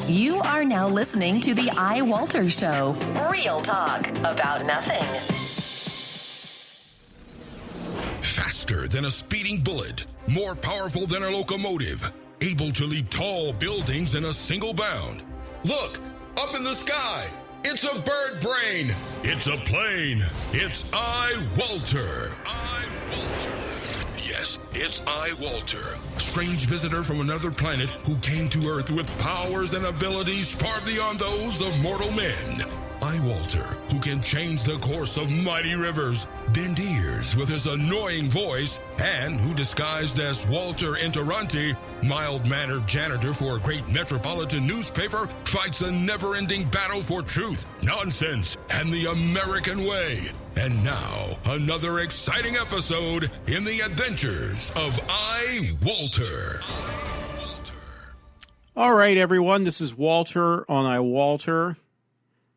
You are now listening to the iWalter Show. Real talk about nothing. Faster than a speeding bullet, more powerful than a locomotive, able to leap tall buildings in a single bound. Look, up in the sky, it's a bird brain, it's a plane, it's iWalter. Yes, it's iWalter, strange visitor from another planet who came to Earth with powers and abilities far beyond those of mortal men. iWalter, who can change the course of mighty rivers, bend ears with his annoying voice, and who disguised as Walter Interranti, mild-mannered janitor for a great metropolitan newspaper, fights a never-ending battle for truth, nonsense, and the American way. And now, another exciting episode in the adventures of iWalter. All right, everyone, this is Walter on iWalter.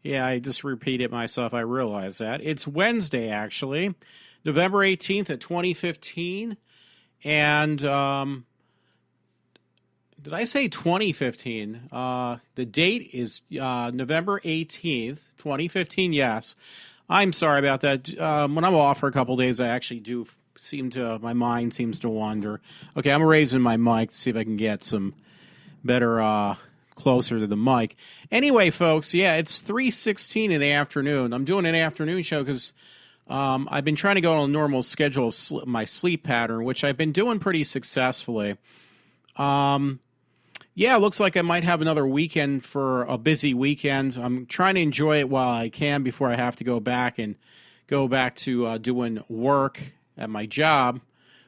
Yeah, I just repeated myself. I realize that. It's Wednesday, actually, November 18th of 2015. And did I say 2015? The date is November 18th, 2015, yes. I'm sorry about that. When I'm off for a couple days, I actually do my mind seems to wander. Okay, I'm raising my mic to see if I can get some better, closer to the mic. Anyway, folks, yeah, it's 3:16 in the afternoon. I'm doing an afternoon show because I've been trying to go on a normal schedule of my sleep pattern, which I've been doing pretty successfully. Yeah, it looks like I might have another weekend for a busy weekend. I'm trying to enjoy it while I can before I have to go back to doing work at my job,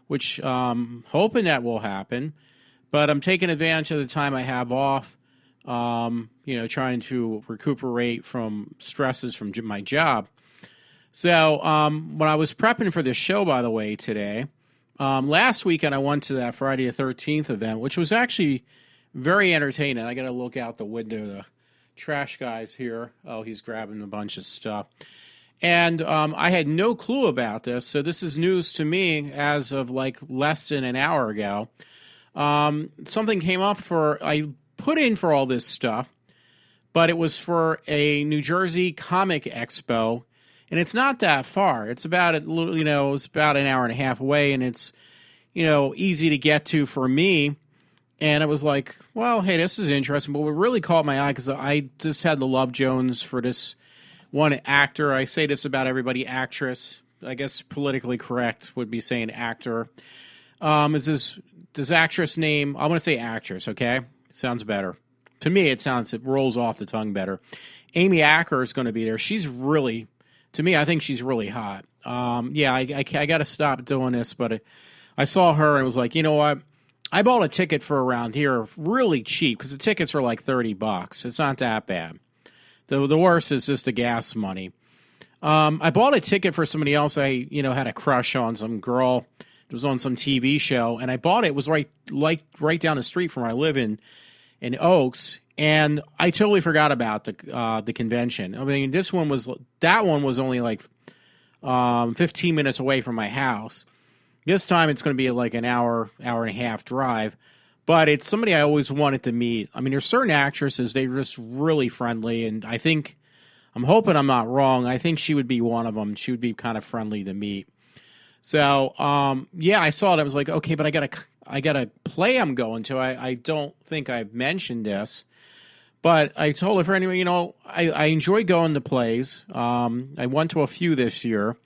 which hoping that will happen. But I'm taking advantage of the time I have off, trying to recuperate from stresses from my job. So when I was prepping for this show, by the way, today, last weekend I went to that Friday the 13th event, which was actually very entertaining. I got to look out the window. The trash guy's here. Oh, he's grabbing a bunch of stuff. And I had no clue about this, so this is news to me as of like less than an hour ago. Something came up I put in for all this stuff, but it was for a New Jersey Comic Expo, and it's not that far. It's about it's about an hour and a half away, and it's easy to get to for me. And it was like, well, hey, this is interesting. But what really caught my eye, because I just had the Love Jones for this one actor. I say this about everybody, actress. I guess politically correct would be saying actor. Is this actress name? I want to say actress, okay? It sounds better. To me, it rolls off the tongue better. Amy Acker is going to be there. She's really, to me, I think she's really hot. I got to stop doing this, but I saw her and was like, you know what? I bought a ticket for around here really cheap because the tickets are like $30. It's not that bad. The worst is just the gas money. I bought a ticket for somebody else I had a crush on, some girl. It was on some TV show, and I bought it. It was right down the street from where I live in Oaks, and I totally forgot about the convention. I mean, that one was only like 15 minutes away from my house. This time it's going to be like an hour and a half drive, but it's somebody I always wanted to meet. I mean, there's certain actresses, they're just really friendly, and I'm hoping I'm not wrong. I think she would be one of them. She would be kind of friendly to meet. So, I saw it. I was like, okay, but I got a play I'm going to. I don't think I've mentioned this, but I told her, for anyway, I enjoy going to plays. I went to a few this year.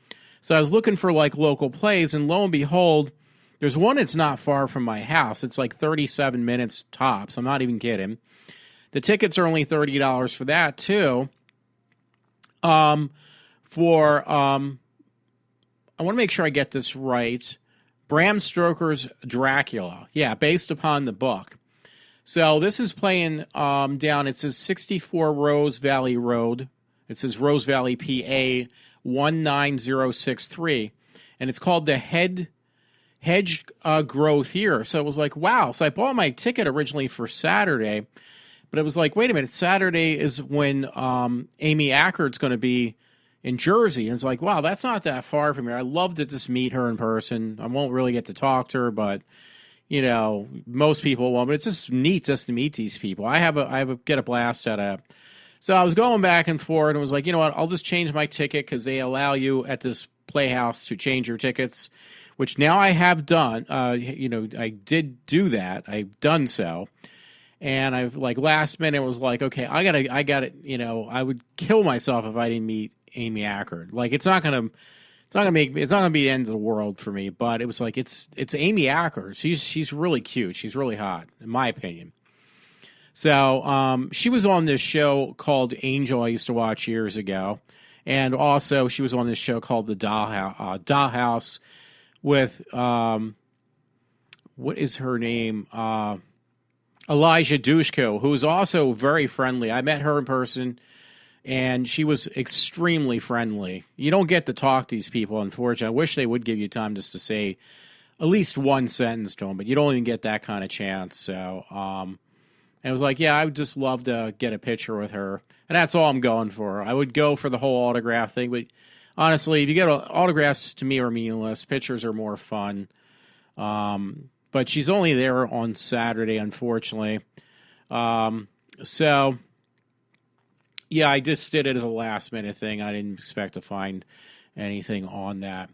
So I was looking for like local plays, and lo and behold, there's one that's not far from my house. It's like 37 minutes tops. I'm not even kidding. The tickets are only $30 for that too. I want to make sure I get this right. Bram Stoker's Dracula. Yeah, based upon the book. So this is playing down, it says 64 Rose Valley Road. It says Rose Valley, PA 19063. And it's called the Hedge Grow Theater. So it was like, wow. So I bought my ticket originally for Saturday. But it was like, wait a minute, Saturday is when Amy Acker's going to be in Jersey. And it's like, wow, that's not that far from here. I love to just meet her in person. I won't really get to talk to her, but, most people won't, but it's just neat just to meet these people. I get a blast out of it. So I was going back and forth and was like, you know what, I'll just change my ticket because they allow you at this playhouse to change your tickets, which now I have done. I did do that. I've done so. And I've last minute was like, okay, I got it. I would kill myself if I didn't meet Amy Ackert. It's not gonna be the end of the world for me. But it was like, it's Amy Ackert. She's really cute. She's really hot, in my opinion. So she was on this show called Angel I used to watch years ago. And also she was on this show called The Dollhouse with, what is her name? Elijah Dushko, who was also very friendly. I met her in person, and she was extremely friendly. You don't get to talk to these people, unfortunately. I wish they would give you time just to say at least one sentence to them, but you don't even get that kind of chance. So, and it was like, yeah, I would just love to get a picture with her, and that's all I'm going for. I would go for the whole autograph thing, but honestly, if you get autographs, to me are meaningless. Pictures are more fun. But she's only there on Saturday, unfortunately. So, yeah, I just did it as a last-minute thing. I didn't expect to find anything on that.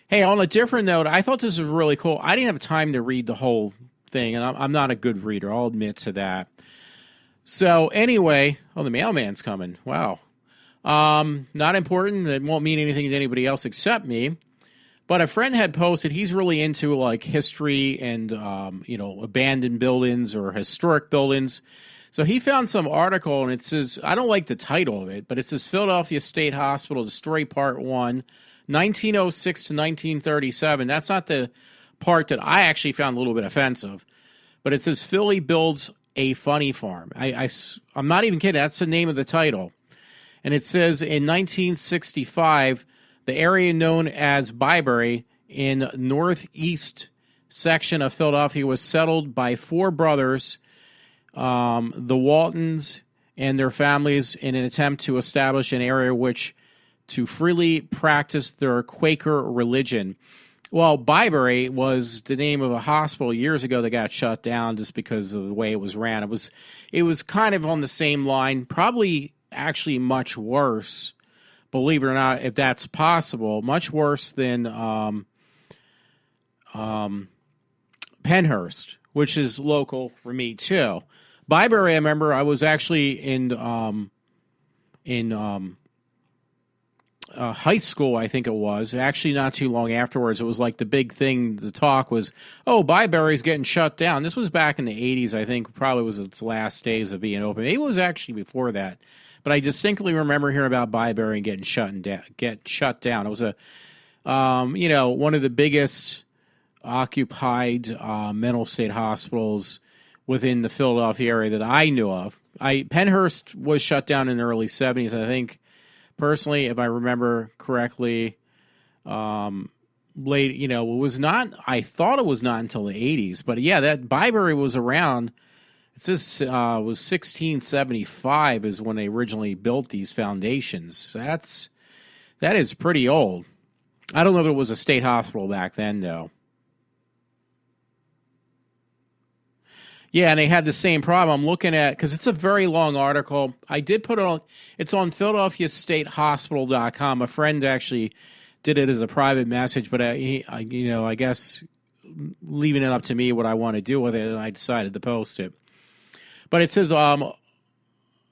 Hey, on a different note, I thought this was really cool. I didn't have time to read the whole thing, and I'm not a good reader. I'll admit to that. So, anyway, the mailman's coming. Wow. Not important. It won't mean anything to anybody else except me. But a friend had posted, he's really into history and, abandoned buildings or historic buildings. So he found some article, and it says, I don't like the title of it, but it says Philadelphia State Hospital Story Part 1, 1906 to 1937. That's not the part that I actually found a little bit offensive. But it says Philly builds a funny farm. I'm not even kidding. That's the name of the title. And it says in 1965, the area known as Byberry in northeast section of Philadelphia was settled by four brothers, the Waltons and their families, in an attempt to establish an area which to freely practice their Quaker religion. Well, Byberry was the name of a hospital years ago that got shut down just because of the way it was ran. It was kind of on the same line, probably actually much worse. Believe it or not, if that's possible, much worse than Penhurst, which is local for me too. Byberry, I remember I was actually in high school, I think it was. Actually, not too long afterwards, it was like the big thing, the talk was, oh, Byberry's getting shut down. This was back in the 80s, I think, probably was its last days of being open. It was actually before that. But I distinctly remember hearing about Byberry and getting shut down. It was one of the biggest occupied mental state hospitals within the Philadelphia area that I knew of. Penhurst was shut down in the early 70s, I think. Personally, if I remember correctly, late, it was not. I thought it was not until the 80s, but yeah, that Byberry was around. It says was 1675 is when they originally built these foundations. So that is pretty old. I don't know if it was a state hospital back then, though. Yeah, and they had the same problem. I'm looking at, because it's a very long article. I did put it on, it's on PhiladelphiaStateHospital.com. A friend actually did it as a private message, but I guess leaving it up to me what I want to do with it, and I decided to post it. But it says a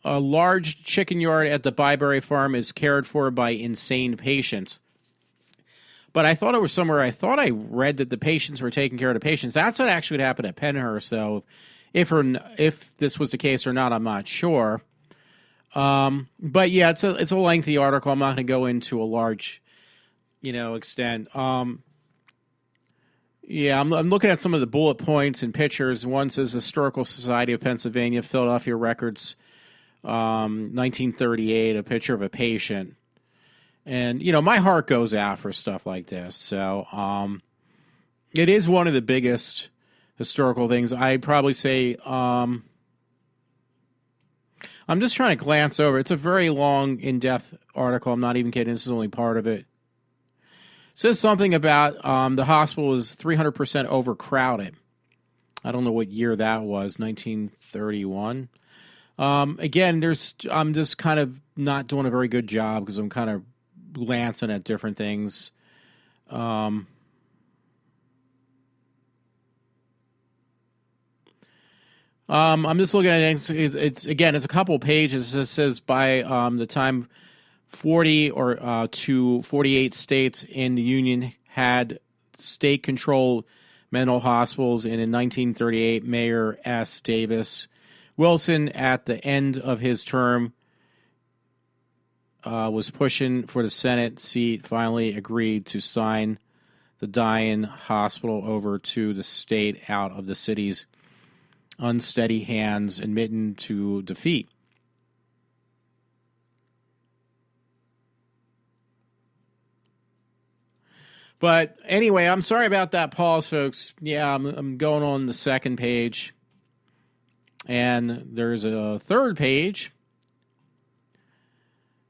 large chicken yard at the Byberry farm is cared for by insane patients. But I thought it was somewhere, I thought I read that the patients were taking care of the patients. That's what actually would happen at Penhurst, though. If this was the case or not, I'm not sure. But yeah, it's a lengthy article. I'm not going to go into a large, extent. Yeah, I'm looking at some of the bullet points and pictures. One says Historical Society of Pennsylvania, Philadelphia Records, 1938, a picture of a patient. And, my heart goes out for stuff like this. So it is one of the biggest historical things. I'd probably say I'm just trying to glance over. It's a very long, in-depth article. I'm not even kidding. This is only part of it. It says something about the hospital is 300% overcrowded. I don't know what year that was, 1931. Again, I'm just kind of not doing a very good job because I'm kind of glancing at different things. I'm just looking at it. It's a couple pages. It says by the time 40 or to 48 states in the Union had state-controlled mental hospitals, and in 1938, Mayor S. Davis Wilson, at the end of his term, was pushing for the Senate seat, finally agreed to sign the dying hospital over to the state out of the city's unsteady hands, admitting to defeat. But anyway, I'm sorry about that pause, folks. Yeah, I'm going on the second page. And there's a third page.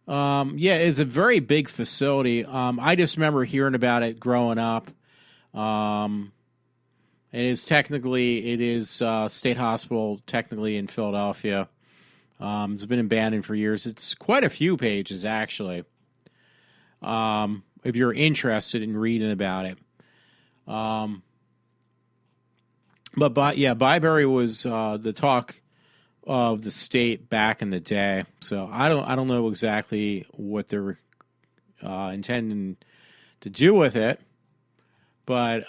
It's a very big facility. I just remember hearing about it growing up. It is State Hospital, technically in Philadelphia. It's been abandoned for years. It's quite a few pages, actually. If you're interested in reading about it. Byberry was the talk of the state back in the day. So I don't know exactly what they're intending to do with it. But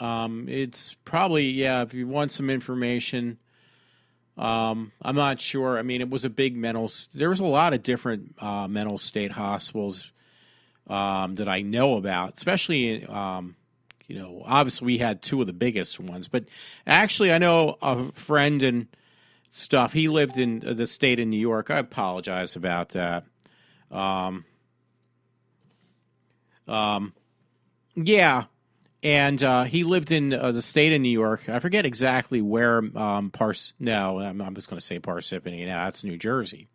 it's probably, if you want some information, I'm not sure. I mean, it was a big there was a lot of different mental state hospitals that I know about, especially, obviously we had two of the biggest ones. But actually, I know a friend and stuff. He lived in the state of New York. I apologize about that. And he lived in the state of New York. I forget exactly where I'm just going to say Parsippany. Now, that's New Jersey.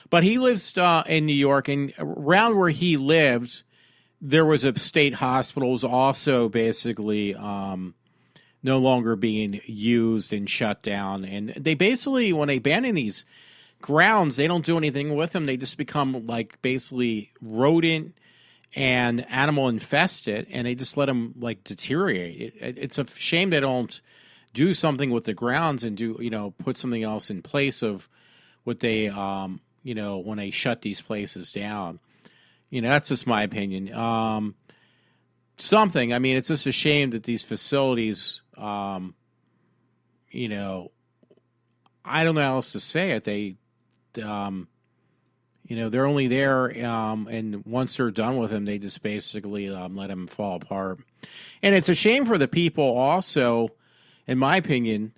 But he lives in New York, and around where he lived, there was a state hospital. It was also basically no longer being used and shut down. And they basically, when they abandon these grounds, they don't do anything with them. They just become like basically rodent and animal infested, and they just let them like deteriorate. It's a shame they don't do something with the grounds and put something else in place of what they when they shut these places down. That's just my opinion. Something. I mean, it's just a shame that these facilities, I don't know how else to say it. They're only there, and once they're done with them, they just basically let them fall apart. And it's a shame for the people also, in my opinion,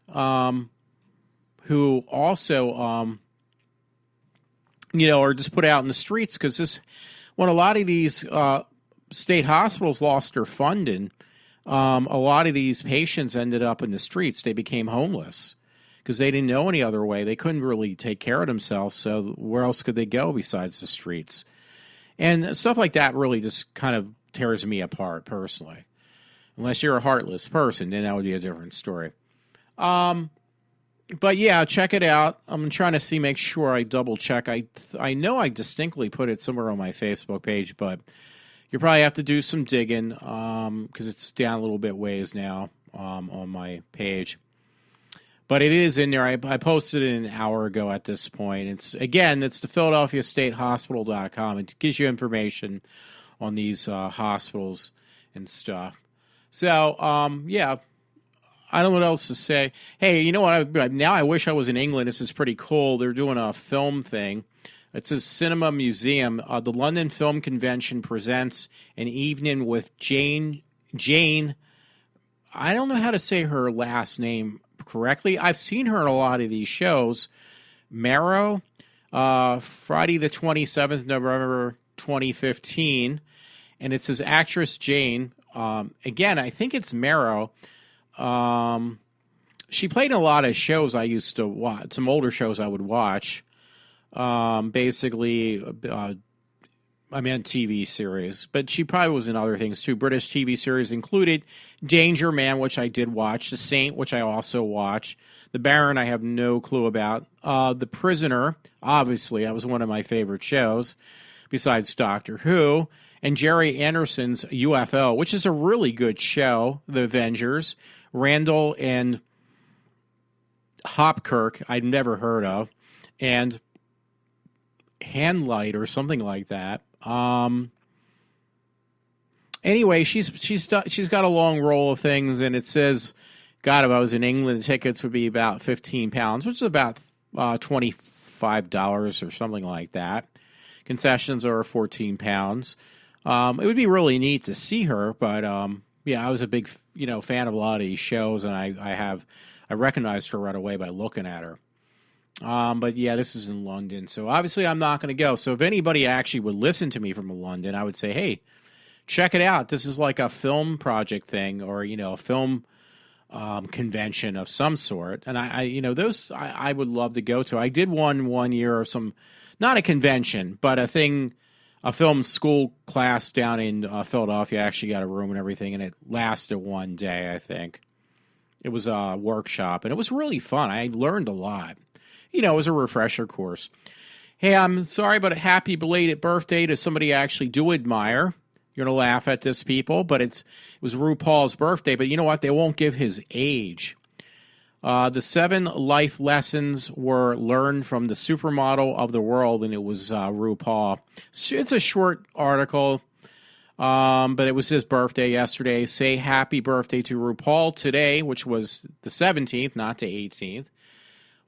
who also, are just put out in the streets, because when a lot of these state hospitals lost their funding, a lot of these patients ended up in the streets. They became homeless because they didn't know any other way. They couldn't really take care of themselves, so where else could they go besides the streets? And stuff like that really just kind of tears me apart personally. Unless you're a heartless person, then that would be a different story. But yeah, check it out. I'm trying to make sure I double check. I know I distinctly put it somewhere on my Facebook page, but you probably have to do some digging because it's down a little bit ways now on my page. But it is in there. I posted it an hour ago at this point. It's the PhiladelphiaStateHospital.com. It gives you information on these hospitals and stuff. So, I don't know what else to say. Hey, you know what? Now I wish I was in England. This is pretty cool. They're doing a film thing. It says Cinema Museum. The London Film Convention presents an evening with Jane. I don't know how to say her last name correctly. I've seen her in a lot of these shows. Marrow, Friday the 27th, November 2015. And it says actress Jane. Again, I think it's Marrow. She played in a lot of shows I used to watch, some older shows I would watch. I meant TV series, but she probably was in other things too. British TV series included Danger Man, which I did watch, The Saint, which I also watched, The Baron, I have no clue about, The Prisoner, obviously, that was one of my favorite shows, besides Doctor Who, and Jerry Anderson's UFO, which is a really good show, The Avengers, Randall and Hopkirk, I'd never heard of, and Handlight or something like that. Anyway, she's got a long roll of things, and it says, God, if I was in England, the tickets would be about £15, which is about $25 or something like that. Concessions are £14. It would be really neat to see her, but yeah, I was a big fan of a lot of these shows, and I recognized her right away by looking at her. But yeah, this is in London, so obviously I'm not going to go. So if anybody actually would listen to me from London, I would say, hey, check it out. This is like a film project thing, or a film convention of some sort. And I would love to go to. I did one year of some, not a convention, but a film school class down in Philadelphia. I actually got a room and everything, and it lasted one day, I think. It was a workshop, and it was really fun. I learned a lot. It was a refresher course. Hey, I'm sorry, but a happy belated birthday to somebody I actually do admire. You're going to laugh at this, people, but it was RuPaul's birthday. But you know what? They won't give his age. The 7 life lessons were learned from the supermodel of the world, and it was RuPaul. It's a short article, but it was his birthday yesterday. Say happy birthday to RuPaul today, which was the 17th, not the 18th.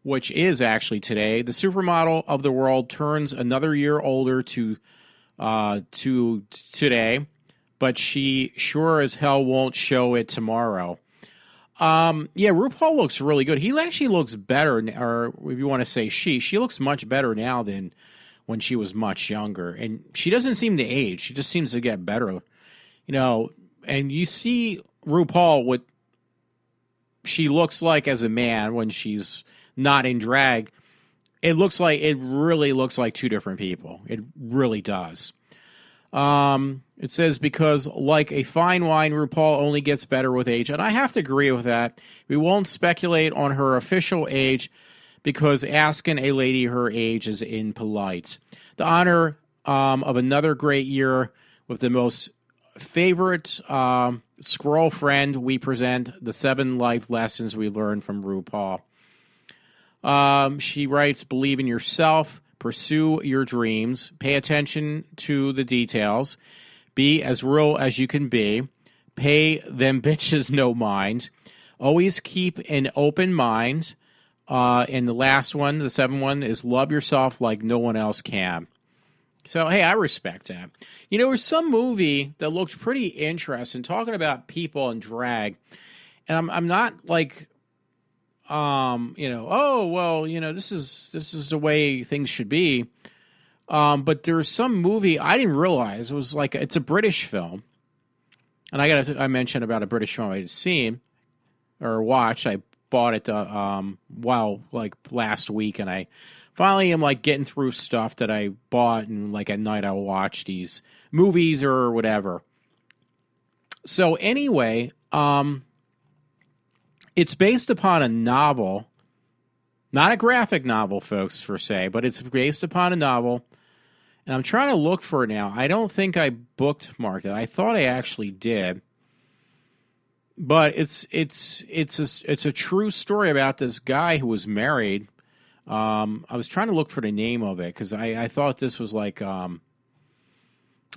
Which is actually today. The supermodel of the world turns another year older to today, but she sure as hell won't show it tomorrow. Yeah, RuPaul looks really good. He actually looks better, or if you want to say she looks much better now than when she was much younger. And she doesn't seem to age. She just seems to get better. And you see RuPaul, what she looks like as a man when she's not in drag. It really looks like two different people. It really does. It says, because like a fine wine, RuPaul only gets better with age. And I have to agree with that. We won't speculate on her official age because asking a lady her age is impolite. The honor of another great year with the most favorite squirrel friend, we present the 7 life lessons we learned from RuPaul. She writes, believe in yourself, pursue your dreams, pay attention to the details, be as real as you can be, pay them bitches no mind, always keep an open mind, and the last one, the 7th one, is love yourself like no one else can. So, hey, I respect that. There's some movie that looked pretty interesting, talking about people in drag, and I'm not like... this is the way things should be. But there's some movie I didn't realize it was like, it's a British film. And I mentioned about a British film I had seen or watched. I bought it, last week, and I finally am getting through stuff that I bought, and at night I'll watch these movies or whatever. So anyway, it's based upon a novel, not a graphic novel, folks, per se, but it's based upon a novel. And I'm trying to look for it now. I don't think I bookmarked it. I thought I actually did. But it's a true story about this guy who was married. I was trying to look for the name of it because I thought this was like a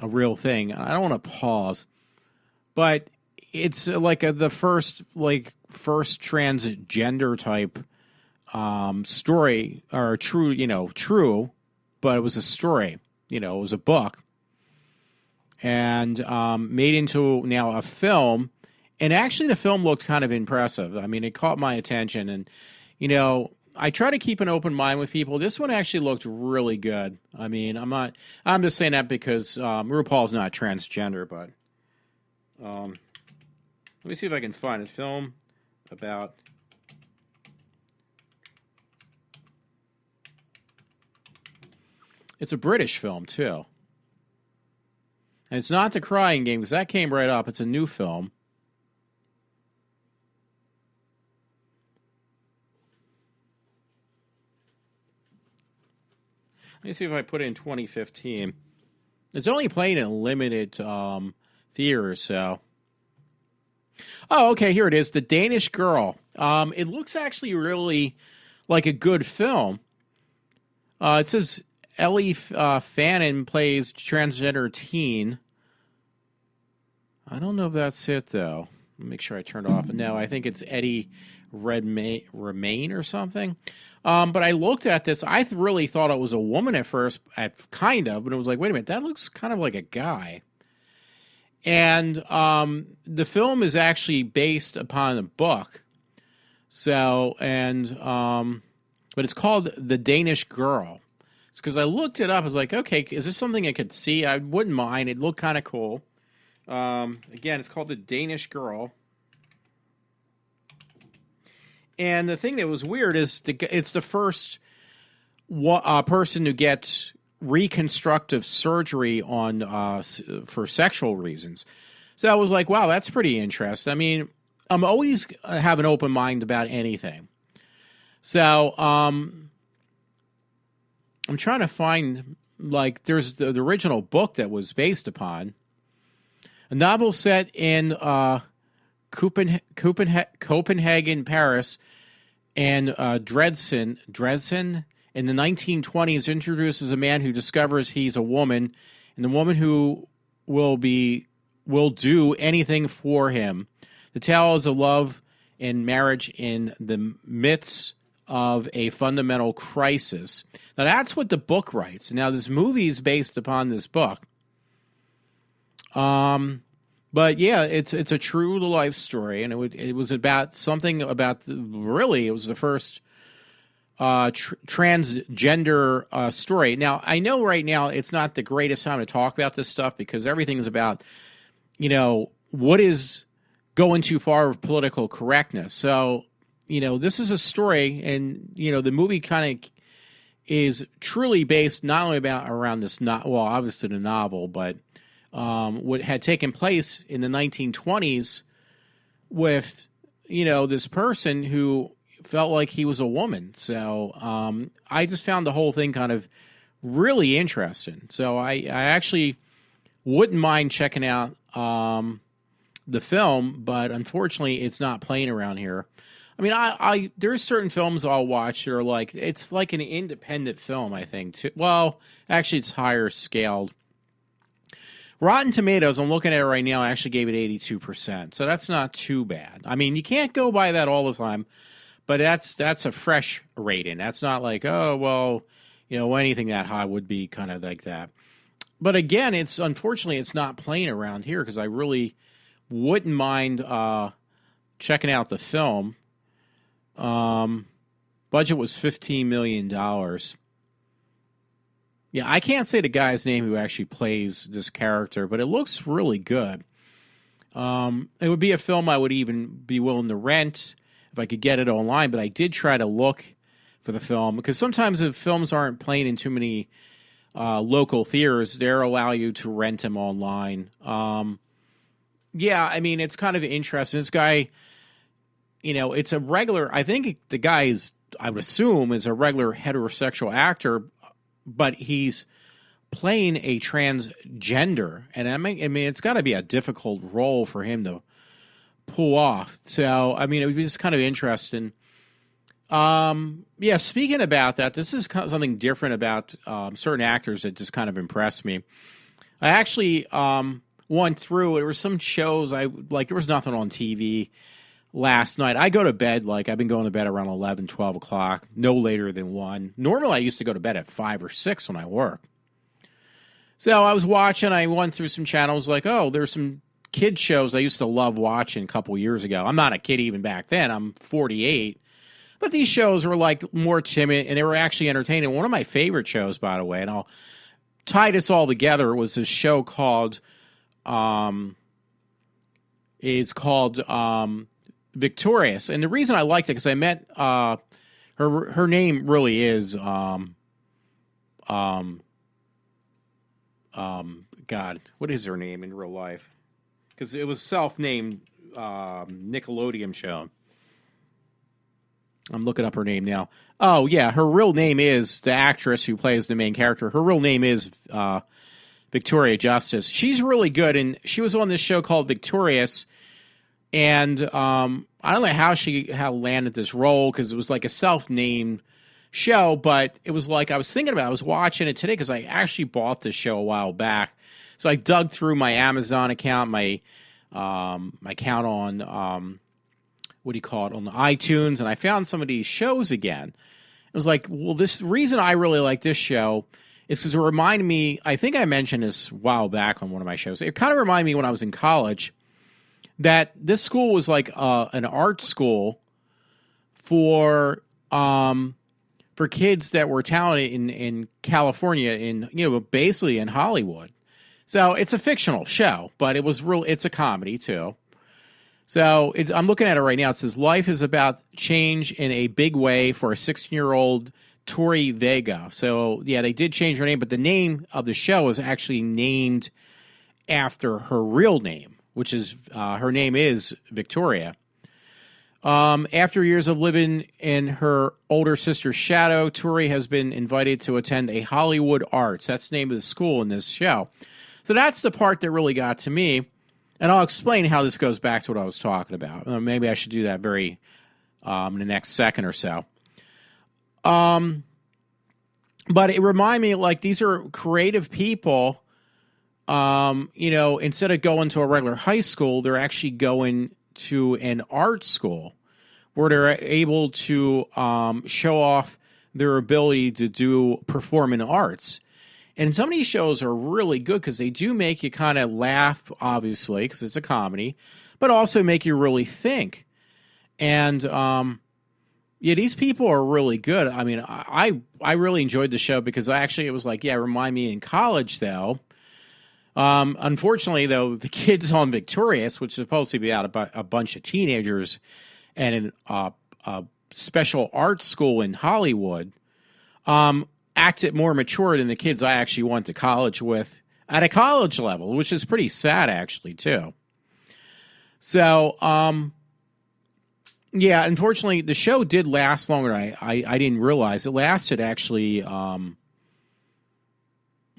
real thing. I don't want to pause, but it's the first transgender type story, or true, but it was a story. It was a book, and made into now a film. And actually, the film looked kind of impressive. I mean, it caught my attention, and I try to keep an open mind with people. This one actually looked really good. I mean, I'm just saying that because RuPaul's not transgender, but let me see if I can find a film about. It's a British film too. And it's not The Crying Game, because that came right up. It's a new film. Let me see if I put it in 2015. It's only playing in limited theaters, so. Oh, okay, here it is. The Danish Girl. It looks actually really like a good film. It says Ellie Fannin plays transgender teen. I don't know if that's it, though. Let me make sure I turned it off. No, I think it's Eddie Redmayne or something. But I looked at this. I really thought it was a woman at first, but it was like, wait a minute, that looks kind of like a guy. And the film is actually based upon a book. So, but it's called The Danish Girl. It's because I looked it up. I was like, okay, is this something I could see? I wouldn't mind. It looked kind of cool. Again, it's called The Danish Girl. And the thing that was weird is it's the first person to get reconstructive surgery on for sexual reasons. So I was like, wow, that's pretty interesting. I mean, I'm always have an open mind about anything. So I'm trying to find, like, there's the original book that was based upon a novel set in Copenhagen, Paris, and Dresden in the 1920s introduces a man who discovers he's a woman, and the woman who will do anything for him. The tale is of love and marriage in the midst of a fundamental crisis. Now that's what the book writes. Now this movie is based upon this book. But yeah, it's a true to life story, and it was about something about it was the first transgender story. Now I know right now it's not the greatest time to talk about this stuff because everything's about what is going too far with political correctness. So this is a story, and the movie kind of is truly based not only around this obviously the novel, but what had taken place in the 1920s with, this person who felt like he was a woman. So I just found the whole thing kind of really interesting. So I actually wouldn't mind checking out the film, but unfortunately it's not playing around here. I mean, there's certain films I'll watch that are like, it's like an independent film, I think, too. Well, actually it's higher scaled. Rotten Tomatoes, I'm looking at it right now, I actually gave it 82%, so that's not too bad. I mean, you can't go by that all the time, but that's a fresh rating. That's not like, oh, well, anything that high would be kind of like that. But again, unfortunately, it's not playing around here because I really wouldn't mind checking out the film. Budget was $15 million. Yeah, I can't say the guy's name who actually plays this character, but it looks really good. It would be a film I would even be willing to rent if I could get it online, but I did try to look for the film because sometimes if films aren't playing in too many local theaters, they'll allow you to rent them online. Yeah, I mean, it's kind of interesting. This guy, it's a regular, I think the guy is, I would assume, is a regular heterosexual actor, but he's playing a transgender, and I mean, it's got to be a difficult role for him to pull off. So, I mean, it would be just kind of interesting. Yeah, speaking about that, this is something different about certain actors that just kind of impressed me. I actually went through. There were some shows there was nothing on TV last night. I go to bed, I've been going to bed around 11, 12 o'clock, no later than 1. Normally, I used to go to bed at 5 or 6 when I work. So I was watching, I went through some channels there's some kid shows I used to love watching a couple years ago. I'm not a kid even back then. I'm 48. But these shows were more timid, and they were actually entertaining. One of my favorite shows, by the way, and I'll tie this all together, was this show called Victorious. And the reason I liked it because I met her name really is God, what is her name in real life? Because it was self-named Nickelodeon show. I'm looking up her name now. Oh, yeah, her real name is, the actress who plays the main character, her real name is Victoria Justice. She's really good, and she was on this show called Victorious, and I don't know how landed this role, because it was like a self-named show, but it was like, I was thinking about it, I was watching it today, because I actually bought this show a while back, so I dug through my Amazon account, my account on, what do you call it, on the iTunes, and I found some of these shows again. It was like, well, the reason I really like this show is because it reminded me, I think I mentioned this a while back on one of my shows, it kind of reminded me when I was in college that this school was like an art school for kids that were talented in California, basically in Hollywood. So it's a fictional show, but it's a comedy too. So I'm looking at it right now. It says, life is about change in a big way for a 16-year-old Tori Vega. So, yeah, they did change her name, but the name of the show is actually named after her real name, which is, her name is Victoria. After years of living in her older sister's shadow, Tori has been invited to attend a Hollywood Arts. That's the name of the school in this show. So that's the part that really got to me. And I'll explain how this goes back to what I was talking about. Maybe I should do that in the next second or so. But it reminded me, like, these are creative people. Instead of going to a regular high school, they're actually going to an art school where they're able to show off their ability to perform in arts. And some of these shows are really good because they do make you kind of laugh, obviously, because it's a comedy, but also make you really think. And, these people are really good. I mean, I really enjoyed the show because it was like, remind me in college, though. Unfortunately, though, the kids on Victorious, which is supposed to be about a bunch of teenagers and a special art school in Hollywood, acted more mature than the kids I actually went to college with at a college level, which is pretty sad, actually, too. So, unfortunately, the show did last longer than I didn't realize. It lasted, actually, let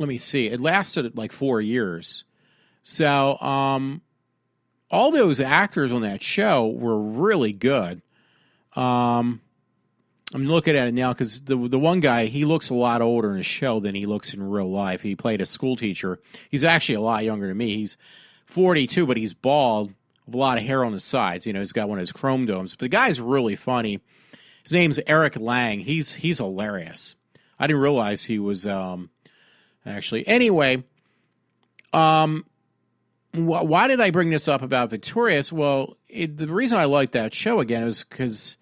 me see. It lasted like 4 years. So, all those actors on that show were really good. I'm looking at it now because the one guy, he looks a lot older in the show than he looks in real life. He played a school teacher. He's actually a lot younger than me. He's 42, but he's bald, with a lot of hair on his sides. He's got one of his chrome domes. But the guy's really funny. His name's Eric Lang. He's hilarious. I didn't realize he was actually. Anyway, why did I bring this up about Victorious? Well, the reason I like that show again is because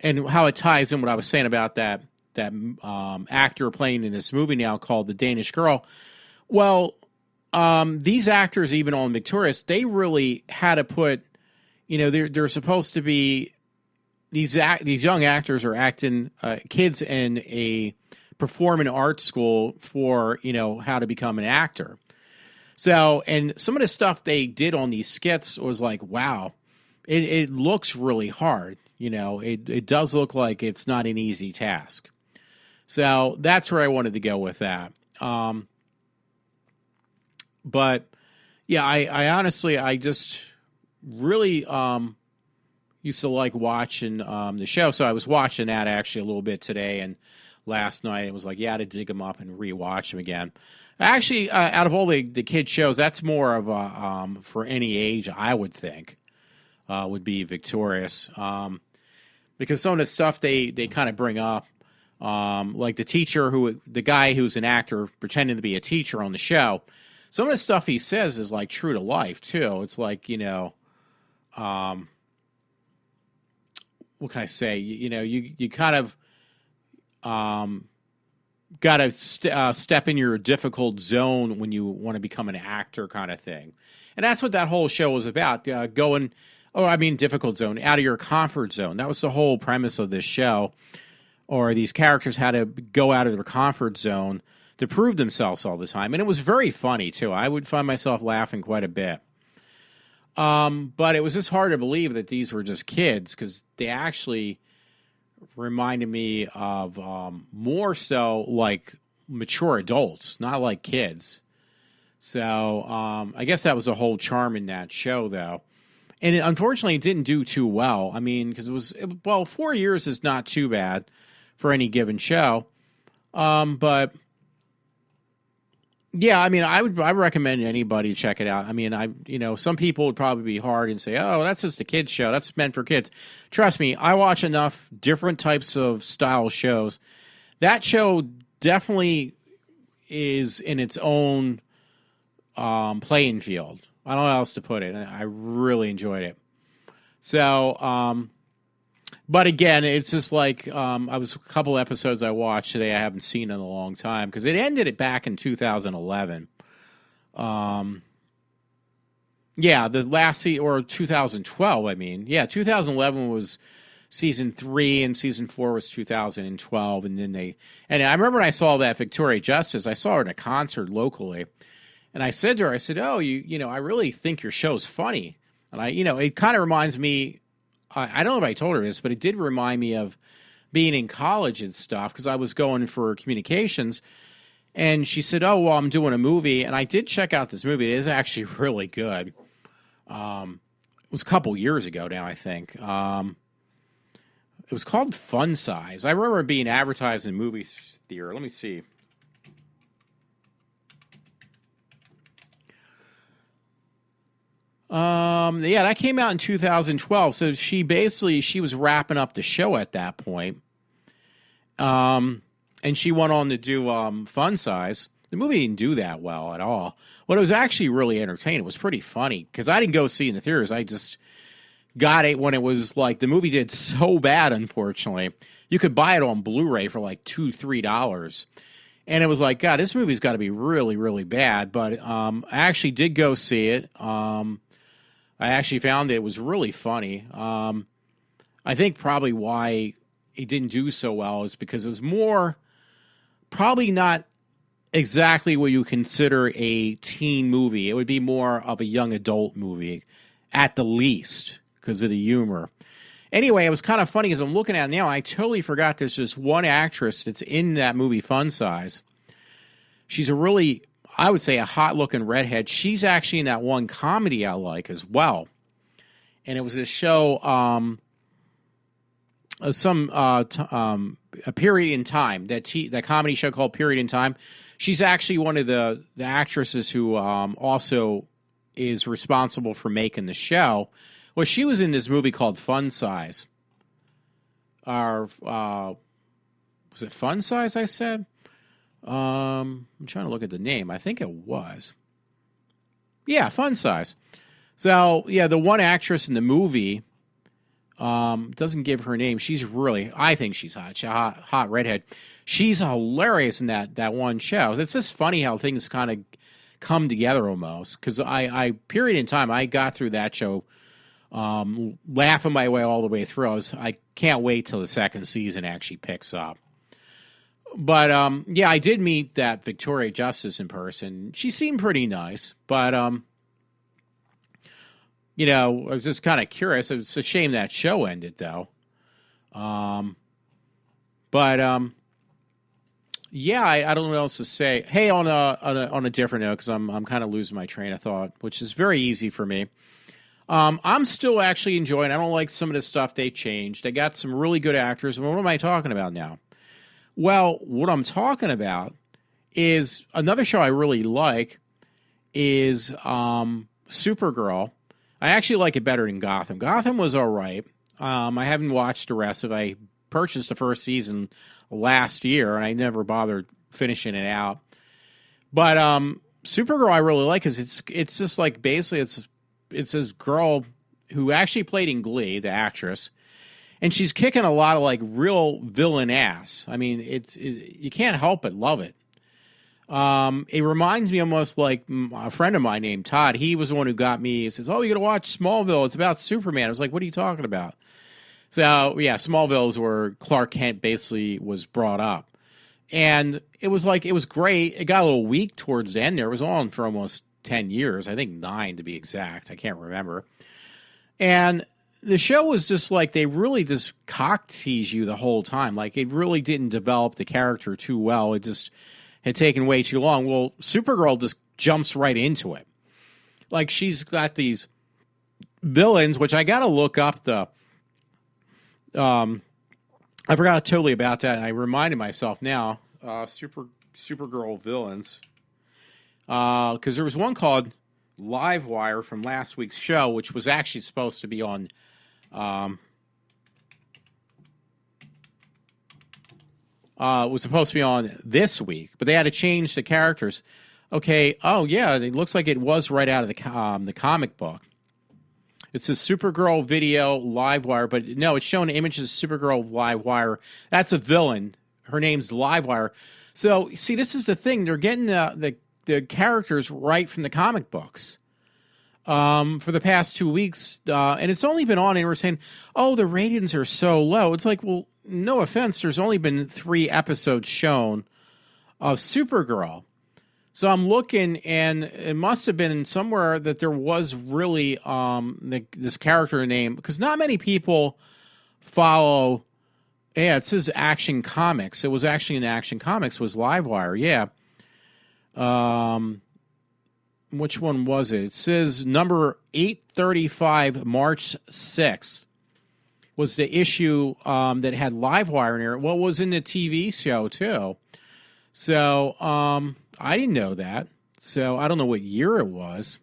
and how it ties in what I was saying about that actor playing in this movie now called The Danish Girl. Well, these actors, even on Victorious, they really had to put, they're supposed to be, these young actors are acting, kids in a performing arts school for, how to become an actor. So, and some of the stuff they did on these skits was like, wow, it looks really hard. It does look like it's not an easy task. So that's where I wanted to go with that. But yeah, I honestly, I just really used to like watching the show. So I was watching that actually a little bit today and last night. It was like, to dig them up and rewatch them again. Actually, out of all the kid shows, that's more of a for any age, I would think, would be Victorious. Because some of the stuff they kind of bring up, like the guy who's an actor pretending to be a teacher on the show, some of the stuff he says is like true to life too. It's like, what can I say? You kind of got to step in your difficult zone when you want to become an actor, kind of thing. And that's what that whole show was about, difficult zone, out of your comfort zone. That was the whole premise of this show. Or these characters had to go out of their comfort zone to prove themselves all the time. And it was very funny, too. I would find myself laughing quite a bit. But it was just hard to believe that these were just kids, because they actually reminded me of more so like mature adults, not like kids. So I guess that was a whole charm in that show, though. And unfortunately, it didn't do too well. I mean, because well, 4 years is not too bad for any given show. But yeah, I mean, I recommend anybody check it out. I mean, some people would probably be hard and say, "Oh, that's just a kids show. That's meant for kids." Trust me, I watch enough different types of style shows. That show definitely is in its own playing field. I don't know how else to put it. I really enjoyed it. So, but again, it's just like I was a couple episodes I watched today I haven't seen in a long time, because it ended it back in 2011. Yeah, the last season, or 2012, I mean. Yeah, 2011 was season 3, and season 4 was 2012. And then and I remember when I saw that Victoria Justice, I saw her at a concert locally. And I said to her, I said, "Oh, I really think your show's funny." And it kind of reminds me, I don't know if I told her this, but it did remind me of being in college and stuff, because I was going for communications. And she said, "Oh, well, I'm doing a movie." And I did check out this movie. It is actually really good. It was a couple years ago now, I think. It was called Fun Size. I remember it being advertised in movie theater. Let me see. Yeah, that came out in 2012. So she was wrapping up the show at that point. And she went on to do Fun Size. The movie didn't do that well at all. But it was actually really entertaining. It was pretty funny, because I didn't go see it in the theaters. I just got it when it was like, the movie did so bad, unfortunately. You could buy it on Blu-ray for like $2-3. And it was like, God, this movie's got to be really, really bad. But I actually did go see it. I actually found it was really funny. I think probably why it didn't do so well is because it was probably not exactly what you consider a teen movie. It would be more of a young adult movie, at the least, because of the humor. Anyway, it was kind of funny, because I'm looking at it now. I totally forgot there's just one actress that's in that movie, Fun Size. She's I would say, a hot-looking redhead. She's actually in that one comedy I like as well. And it was a show, a Period in Time, that comedy show called Period in Time. She's actually one of the actresses who also is responsible for making the show. Well, she was in this movie called Fun Size. Was it Fun Size, I said? I'm trying to look at the name. I think it was. Yeah, Fun Size. So, yeah, the one actress in the movie doesn't give her name. I think she's hot. She's a hot redhead. She's hilarious in that one show. It's just funny how things kind of come together almost. Because Period in Time, I got through that show laughing my way all the way through. I can't wait till the second season actually picks up. But, yeah, I did meet that Victoria Justice in person. She seemed pretty nice. But, I was just kind of curious. It's a shame that show ended, though. Yeah, I don't know what else to say. Hey, on a different note, because I'm kind of losing my train of thought, which is very easy for me. I'm still actually enjoying. I don't like some of the stuff they changed. They got some really good actors. What am I talking about now? Well, what I'm talking about is another show I really like is Supergirl. I actually like it better than Gotham. Gotham was all right. I haven't watched the rest of it. I purchased the first season last year, and I never bothered finishing it out. But Supergirl I really like, because it's just like, basically it's this girl who actually played in Glee, the actress, and she's kicking a lot of like real villain ass. I mean, you can't help but love it. It reminds me almost like a friend of mine named Todd. He was the one who got me. He says, "Oh, you got to watch Smallville. It's about Superman." I was like, "What are you talking about?" So, yeah, Smallville is where Clark Kent basically was brought up. And it was great. It got a little weak towards the end there. It was on for almost 10 years. I think 9 to be exact. I can't remember. And the show was just like, they really just cock tease you the whole time. Like, it really didn't develop the character too well. It just had taken way too long. Well, Supergirl just jumps right into it. Like, she's got these villains, which I got to look up the... I forgot totally about that, and I reminded myself now. Supergirl villains. Because there was one called Livewire from last week's show, which was actually supposed to be on... was supposed to be on this week, but they had to change the characters. Okay, oh yeah, it looks like it was right out of the comic book. It says Supergirl Video Livewire, but no, it's showing images of Supergirl Livewire. That's a villain. Her name's Livewire. So, see, this is the thing. They're getting the characters right from the comic books. For the past 2 weeks, and it's only been on, and we're saying, oh, the ratings are so low. It's like, well, no offense, there's only been 3 episodes shown of Supergirl. So I'm looking, and it must have been somewhere that there was really this character name, because not many people follow. Yeah, it says Action Comics. It was actually in Action Comics, was Livewire, yeah. Which one was it? It says number 835, March 6th, was the issue that had Livewire in there. Well, it was in the TV show, too. So, I didn't know that. So, I don't know what year it was.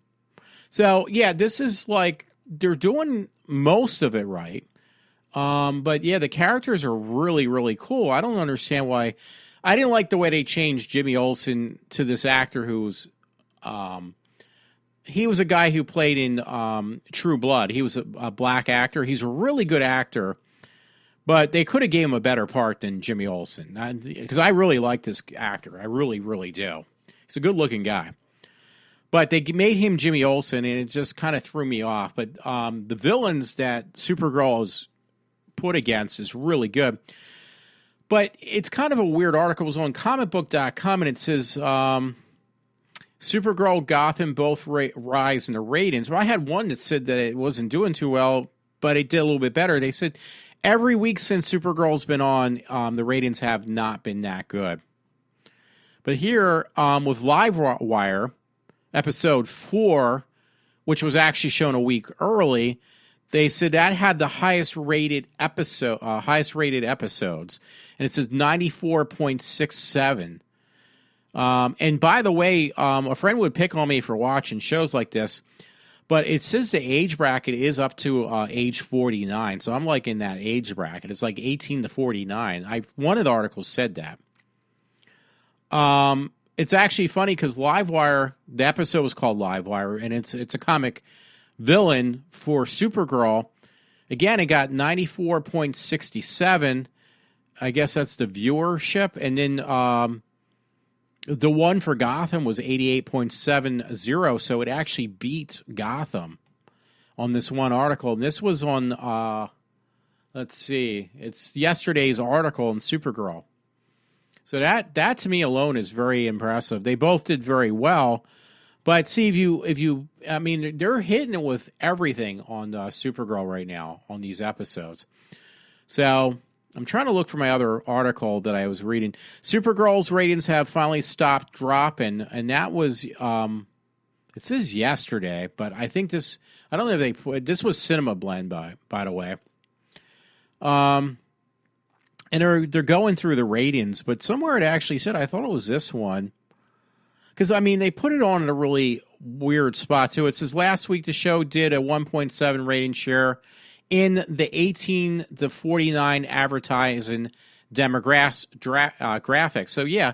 So, yeah, this is like, they're doing most of it right. But, yeah, the characters are really, really cool. I don't understand why. I didn't like the way they changed Jimmy Olsen to this actor who's... he was a guy who played in True Blood. He was a black actor. He's a really good actor. But they could have gave him a better part than Jimmy Olsen. Because I really like this actor. I really, really do. He's a good-looking guy. But they made him Jimmy Olsen, and it just kind of threw me off. But the villains that Supergirl is put against is really good. But it's kind of a weird article. It was on comicbook.com, and it says... Supergirl, Gotham both rise in the ratings. Well, I had one that said that it wasn't doing too well, but it did a little bit better. They said every week since Supergirl's been on, the ratings have not been that good. But here, with Livewire, episode 4, which was actually shown a week early, they said that had the highest rated episodes, and it says 94.67. And by the way, a friend would pick on me for watching shows like this, but it says the age bracket is up to age 49. So I'm like in that age bracket. It's like 18 to 49. One of the articles said that. It's actually funny because Livewire, the episode was called Livewire, and it's a comic villain for Supergirl. Again, it got 94.67. I guess that's the viewership. And then the one for Gotham was 88.70, so it actually beat Gotham on this one article. And this was on, let's see, it's yesterday's article in Supergirl. So that to me alone is very impressive. They both did very well. But see, if you, I mean, they're hitting it with everything on Supergirl right now on these episodes. So I'm trying to look for my other article that I was reading. Supergirl's ratings have finally stopped dropping, and that was, it says yesterday, but I think this, I don't know if they put, this was Cinema Blend, by the way. And they're going through the ratings, but somewhere it actually said, I thought it was this one. Because, I mean, they put it on in a really weird spot, too. It says last week the show did a 1.7 rating share in the 18 to 49 advertising graphic. So, yeah,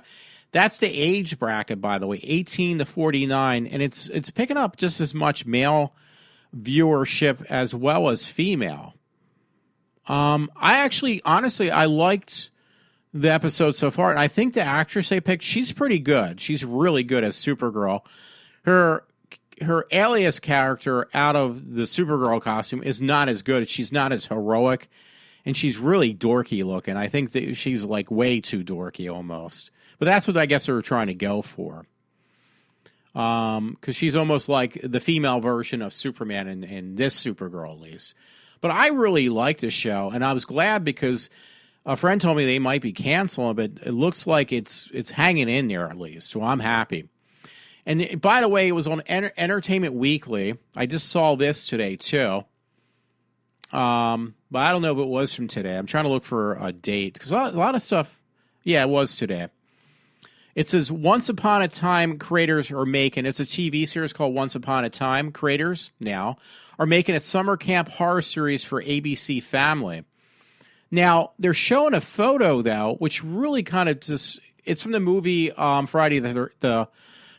that's the age bracket, by the way, 18 to 49. And it's picking up just as much male viewership as well as female. I actually, honestly, I liked the episode so far. And I think the actress they picked, she's pretty good. She's really good as Supergirl. Her alias character out of the Supergirl costume is not as good. She's not as heroic and she's really dorky looking. I think that she's like way too dorky almost. But that's what I guess they were trying to go for. Because she's almost like the female version of Superman in this Supergirl, at least. But I really like this show, and I was glad because a friend told me they might be canceling, but it looks like it's hanging in there at least. So I'm happy. And by the way, it was on Entertainment Weekly. I just saw this today too. But I don't know if it was from today. I'm trying to look for a date because a lot of stuff. Yeah, it was today. It says Once Upon a Time creators are making, it's a TV series called Once Upon a Time. Creators now are making a summer camp horror series for ABC Family. Now, they're showing a photo, though, which really kind of just, it's from the movie Friday the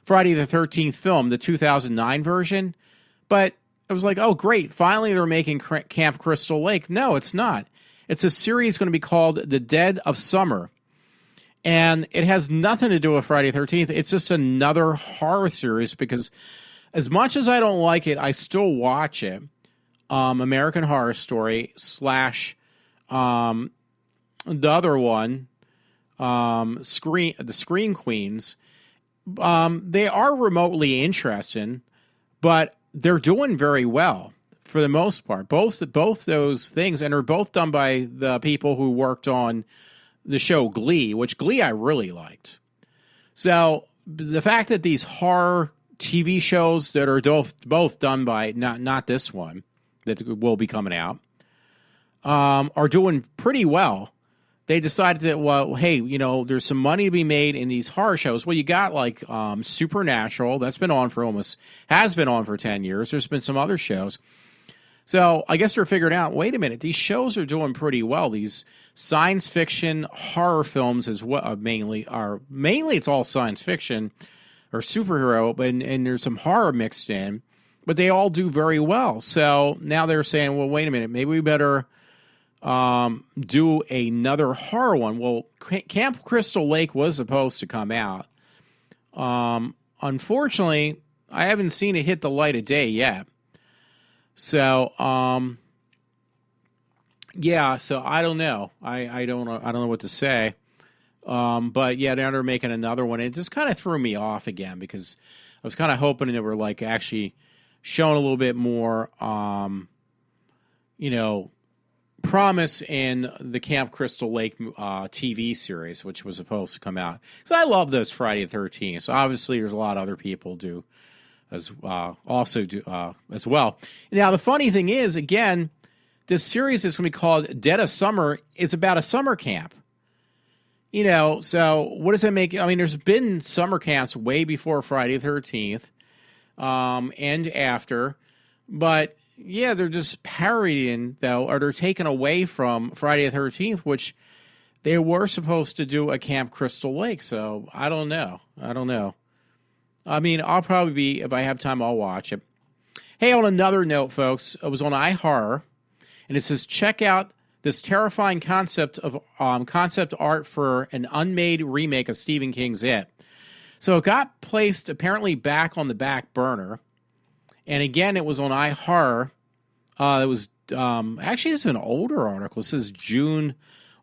13th film, the 2009 version. But I was like, oh, great. Finally, they're making Camp Crystal Lake. No, it's not. It's a series going to be called The Dead of Summer. And it has nothing to do with Friday the 13th. It's just another horror series because as much as I don't like it, I still watch it. American Horror Story / the other one, the Scream Queens. They are remotely interesting, but they're doing very well for the most part. Both those things, and they're both done by the people who worked on the show Glee, which Glee I really liked. So the fact that these horror TV shows that are both done by, not this one that will be coming out, are doing pretty well. They decided that, well, hey, there's some money to be made in these horror shows. Well, you got like Supernatural, that's has been on for 10 years. There's been some other shows. So I guess they're figuring out, wait a minute, these shows are doing pretty well. These science fiction horror films as well, mainly it's all science fiction or superhero, but and there's some horror mixed in, but they all do very well. So now they're saying, well, wait a minute, maybe we better do another horror one. Well, Camp Crystal Lake was supposed to come out. Unfortunately, I haven't seen it hit the light of day yet. So, yeah, so I don't know. I don't know what to say. But yeah, now they're making another one. It just kind of threw me off again because I was kind of hoping they were like actually showing a little bit more, promise in the Camp Crystal Lake TV series, which was supposed to come out. Because I love those Friday the 13th. So obviously, there's a lot of other people do as well. Now, the funny thing is, again, this series is going to be called Dead of Summer. Is about a summer camp. So what does that make? I mean, there's been summer camps way before Friday the 13th, and after, but yeah, they're just parodying though, or they're taken away from Friday the 13th, which they were supposed to do a Camp Crystal Lake. So I don't know. I mean, I'll probably be, if I have time, I'll watch it. Hey, on another note, folks, it was on iHorror, and it says, check out this terrifying concept art for an unmade remake of Stephen King's It. So it got placed apparently back on the back burner, and again, it was on iHorror. It was actually, this is an older article. This is June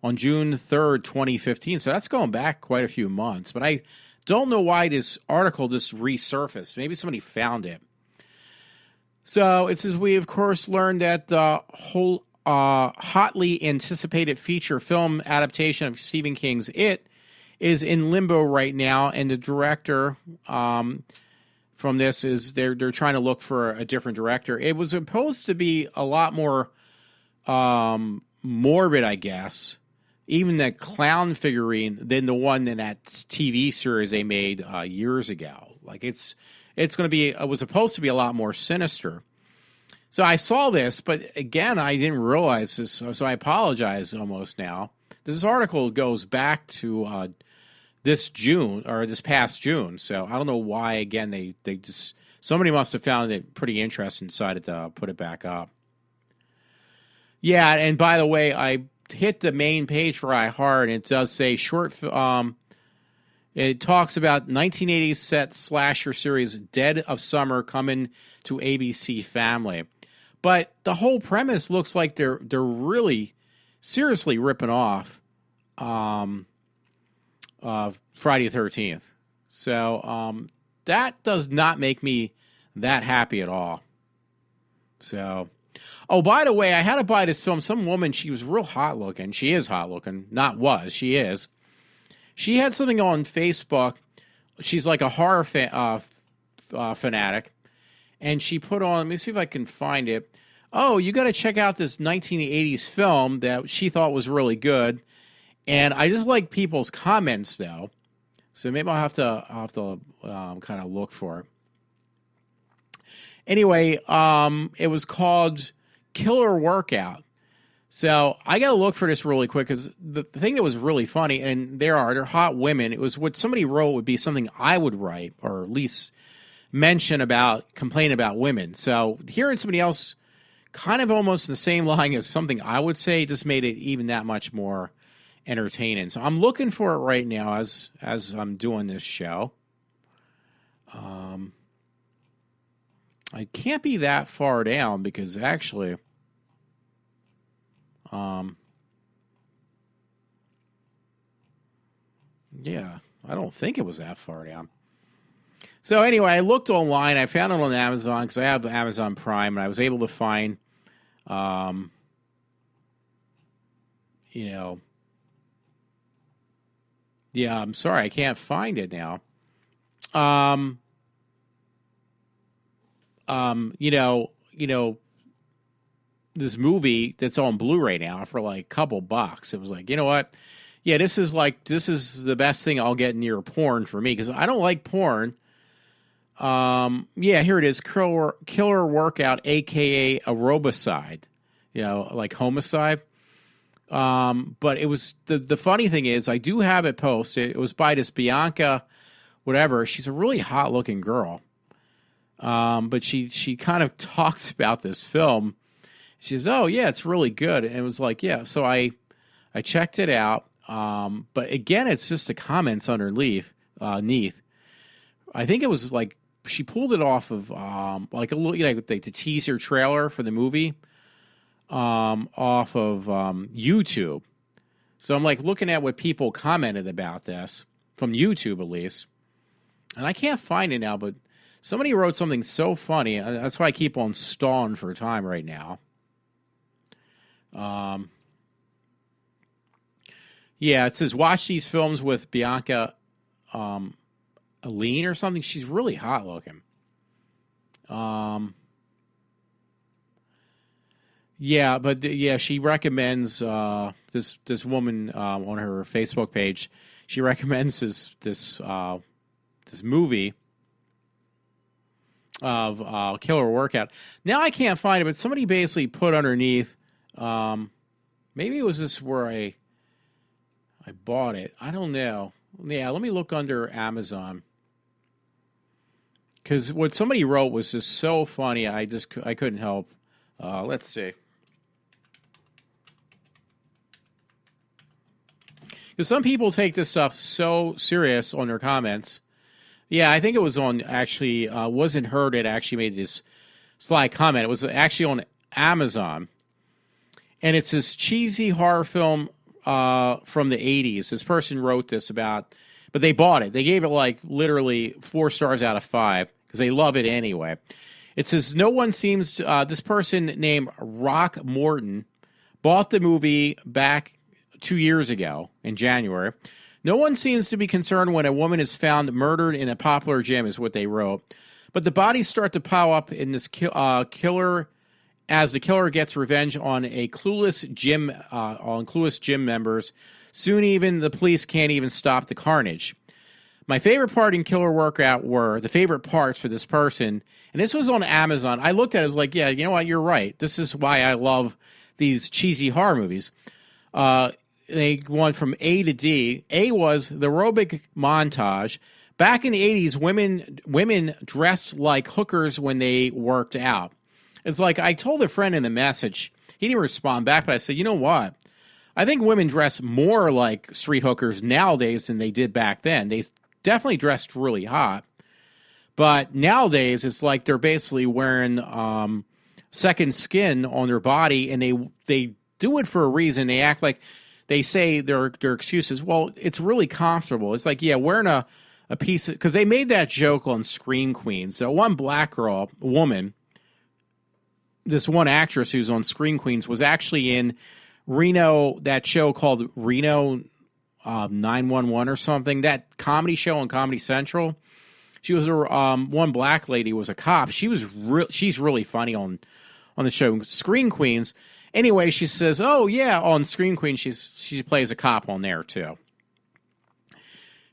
3rd, 2015. So that's going back quite a few months, but I don't know why this article just resurfaced. Maybe somebody found it. So it says, we, of course, learned that the whole hotly anticipated feature film adaptation of Stephen King's It is in limbo right now, and the director from this is they're trying to look for a different director. It was supposed to be a lot more morbid, I guess, even the clown figurine than the one in that TV series they made years ago. Like it's going to be, it was supposed to be a lot more sinister. So I saw this, but again, I didn't realize this, so I apologize almost now. This article goes back to this past June, so I don't know why, again, they just, somebody must have found it pretty interesting and decided to put it back up. Yeah, and by the way, I hit the main page for iHeart, and it does say it talks about 1980s set slasher series Dead of Summer coming to ABC Family. But the whole premise looks like they're really seriously ripping off Friday the 13th. So that does not make me that happy at all. So, oh, by the way, I had to buy this film. Some woman, she was real hot looking. She is hot looking. Not was, she is. She had something on Facebook. She's like a horror fanatic. And she put on, let me see if I can find it. Oh, you got to check out this 1980s film that she thought was really good. And I just like people's comments, though. So maybe I'll have to kind of look for it. Anyway, it was called Killer Workout. So I got to look for this really quick because the thing that was really funny, and they're hot women, it was what somebody wrote would be something I would write or at least complain about women. So hearing somebody else kind of almost in the same line as something I would say just made it even that much more entertaining. So I'm looking for it right now as I'm doing this show. I can't be that far down because actually, yeah, I don't think it was that far down. So anyway, I looked online. I found it on Amazon because I have Amazon Prime, and I was able to find, yeah, I'm sorry, I can't find it now. This movie that's on Blu-ray now for like a couple bucks. It was like, you know what? Yeah, this is the best thing I'll get near porn for me because I don't like porn. Yeah, here it is. Killer Workout, aka Aerobicide. Like homicide. But it was the funny thing is I do have it posted. It was by this Bianca, whatever. She's a really hot looking girl. But she kind of talks about this film. She says, "Oh yeah, it's really good." And it was like, yeah. So I checked it out. But again, it's just the comments underneath. I think it was like she pulled it off of like a little, like the teaser trailer for the movie, off of YouTube. So I'm like looking at what people commented about this from YouTube at least, and I can't find it now. But somebody wrote something so funny. That's why I keep on stalling for time right now. Yeah, it says watch these films with Bianca Aline or something. She's really hot looking. Yeah, but she recommends this woman on her Facebook page. She recommends this movie of Killer Workout. Now I can't find it, but somebody basically put underneath. Maybe it was this where I bought it. I don't know. Yeah, let me look under Amazon. Because what somebody wrote was just so funny, I couldn't help. Let's see. Because some people take this stuff so serious on their comments. Yeah, I think it was on, actually, wasn't her that actually made this sly comment. It was actually on Amazon. And it's this cheesy horror film from the 80s. This person wrote this about, but they bought it. They gave it like literally 4 stars out of 5 because they love it anyway. It says, no one seems to, this person named Rock Morton bought the movie back 2 years ago in January. No one seems to be concerned when a woman is found murdered in a popular gym, is what they wrote. But the bodies start to pile up in this killer as the killer gets revenge on clueless gym members. Soon even the police can't even stop the carnage. My favorite part in Killer Workout were the favorite parts for this person, and this was on Amazon. I looked at it, I was like, yeah, you know what, you're right. This is why I love these cheesy horror movies. They went from A to D. A was the aerobic montage. Back in the 80s, women dressed like hookers when they worked out. It's like I told a friend in the message. He didn't respond back, but I said, you know what? I think women dress more like street hookers nowadays than they did back then. They definitely dressed really hot. But nowadays, it's like they're basically wearing second skin on their body, and they do it for a reason. They act like they say their excuses. Well, it's really comfortable. It's like, yeah, wearing a piece of, because they made that joke on Scream Queens. So one black woman, this one actress who's on Scream Queens was actually in Reno, that show called Reno 911 or something, that comedy show on Comedy Central. She was one black lady was a cop. She's really funny on the show Scream Queens. Anyway, she says, "Oh yeah, on Scream Queens, she plays a cop on there too."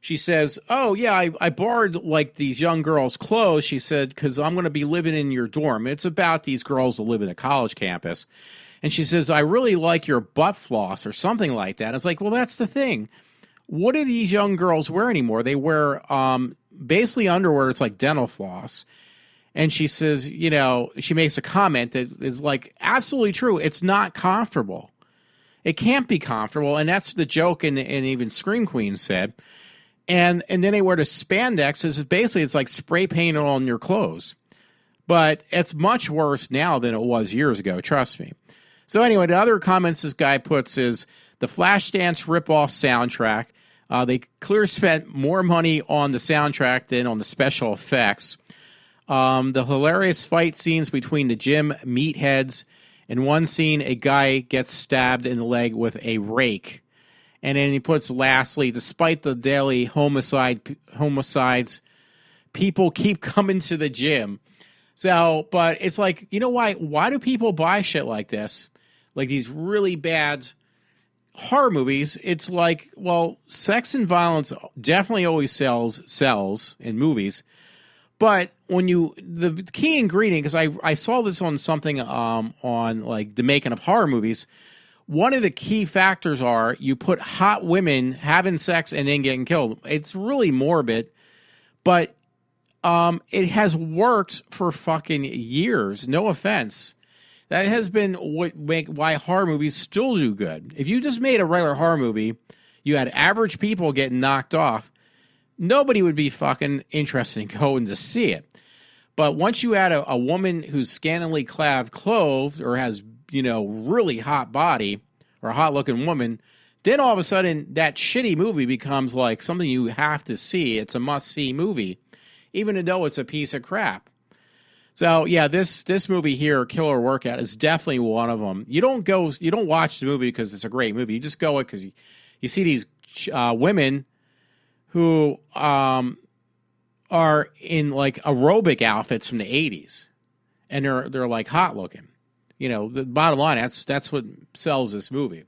She says, "Oh yeah, I borrowed like these young girls' clothes." She said, "Because I'm going to be living in your dorm." It's about these girls that live in a college campus, and she says, "I really like your butt floss," or something like that. I was like, "Well, that's the thing. What do these young girls wear anymore? They wear basically underwear. It's like dental floss." And she says, she makes a comment that is like absolutely true. It's not comfortable. It can't be comfortable, and that's the joke. And even Scream Queen said. And then they wear the spandex. It's like spray painted on your clothes. But it's much worse now than it was years ago. Trust me. So anyway, the other comments this guy puts is the Flashdance ripoff soundtrack. They clearly spent more money on the soundtrack than on the special effects. The hilarious fight scenes between the gym meatheads. In one scene, a guy gets stabbed in the leg with a rake. And then he puts, lastly, despite the daily homicides, people keep coming to the gym. So, but it's like, you know why? Why do people buy shit like this? Like these really bad horror movies. It's like, well, sex and violence definitely always sells in movies. But when the key ingredient, because I saw this on something on like the making of horror movies, one of the key factors are you put hot women having sex and then getting killed. It's really morbid, but it has worked for fucking years. No offense. That has been why horror movies still do good. If you just made a regular horror movie, you had average people getting knocked off, nobody would be fucking interested in going to see it. But once you add a woman who's scantily clothed or has, really hot body or a hot looking woman, then all of a sudden that shitty movie becomes like something you have to see. It's a must see movie, even though it's a piece of crap. So yeah, this movie here, Killer Workout, is definitely one of them. You don't watch the movie because it's a great movie. You just go it because you see these women who are in like aerobic outfits from the 80s, and they're like hot looking. The bottom line, that's what sells this movie,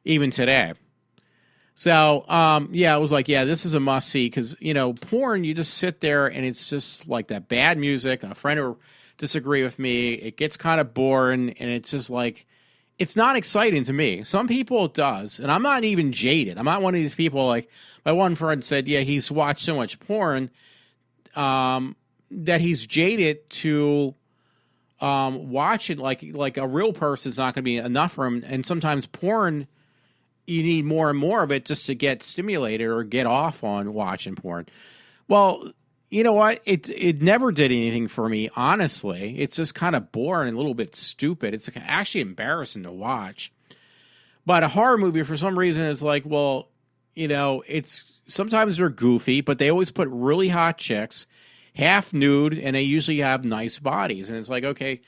even today. So, it was like, yeah, this is a must see because, porn, you just sit there and it's just like that bad music. A friend will disagree with me. It gets kind of boring and it's just like, it's not exciting to me. Some people it does, and I'm not even jaded. I'm not one of these people like my one friend said, yeah, he's watched so much porn that he's jaded to watch it like a real person's not going to be enough for him. And sometimes porn, you need more and more of it just to get stimulated or get off on watching porn. Well, you know what? It never did anything for me, honestly. It's just kind of boring and a little bit stupid. It's actually embarrassing to watch. But a horror movie, for some reason, is like, well, it's sometimes they're goofy, but they always put really hot chicks, half nude, and they usually have nice bodies. And it's like, okay,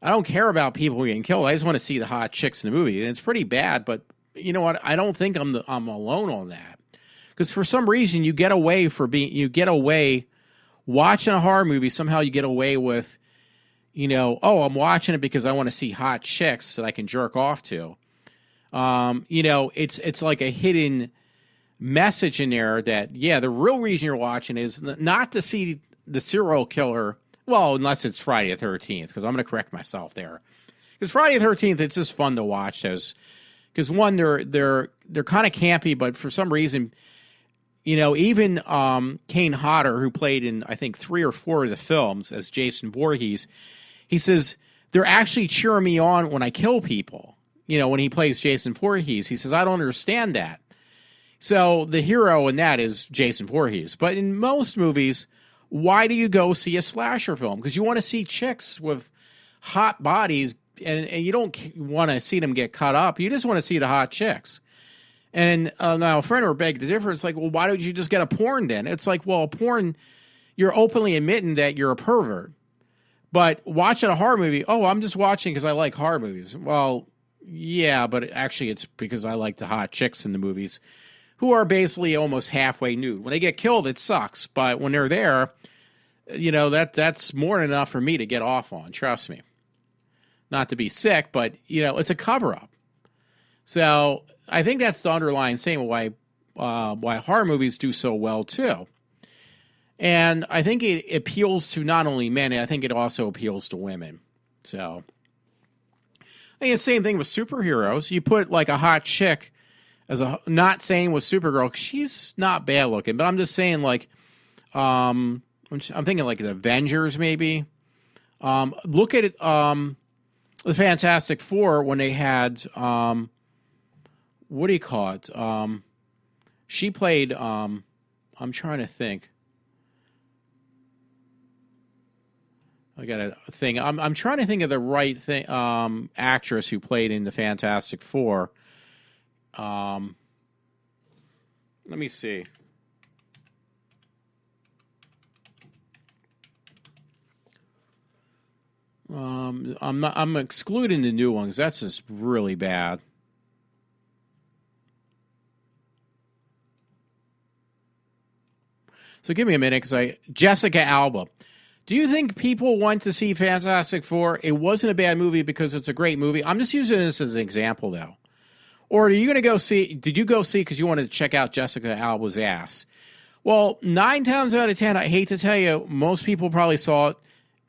I don't care about people getting killed. I just want to see the hot chicks in the movie. And it's pretty bad, but you know what? I don't think I'm alone on that. Because for some reason, you get away watching a horror movie. Somehow you get away with, I'm watching it because I want to see hot chicks that I can jerk off to. It's like a hidden message in there that, yeah, the real reason you're watching is not to see the serial killer. Well, unless it's Friday the 13th, because I'm going to correct myself there. Because Friday the 13th, it's just fun to watch those. Because one, they're kind of campy, but for some reason, even Kane Hodder, who played in I think 3 or 4 of the films as Jason Voorhees, he says they're actually cheering me on when I kill people. When he plays Jason Voorhees, he says I don't understand that. So the hero in that is Jason Voorhees. But in most movies, why do you go see a slasher film? Because you want to see chicks with hot bodies and you don't want to see them get cut up. You just want to see the hot chicks. And now a friend or beg the difference, like, well, why don't you just get a porn then? It's like, well, a porn, you're openly admitting that you're a pervert. But watching a horror movie, oh, I'm just watching because I like horror movies. Well, yeah, but actually it's because I like the hot chicks in the movies who are basically almost halfway nude. When they get killed, it sucks. But when they're there, that's more than enough for me to get off on. Trust me. Not to be sick, but, it's a cover-up. So I think that's the underlying saying why horror movies do so well, too. And I think it appeals to not only men, I think it also appeals to women. So I think the same thing with superheroes. You put like a hot chick not saying with Supergirl, 'cause she's not bad looking, but I'm just saying like, I'm thinking like the Avengers maybe. Look at it, the Fantastic Four when they had, what do you call it? She played, I'm trying to think. I got a thing. I'm trying to think of the right thing. Actress who played in the Fantastic Four. Let me see. I'm excluding the new ones. That's just really bad. So give me a minute, because Jessica Alba. Do you think people went to see Fantastic Four? It wasn't a bad movie because it's a great movie. I'm just using this as an example, though. Or are you going to go see? Did you go see because you wanted to check out Jessica Alba's ass? Well, 9 times out of 10, I hate to tell you, most people probably saw it.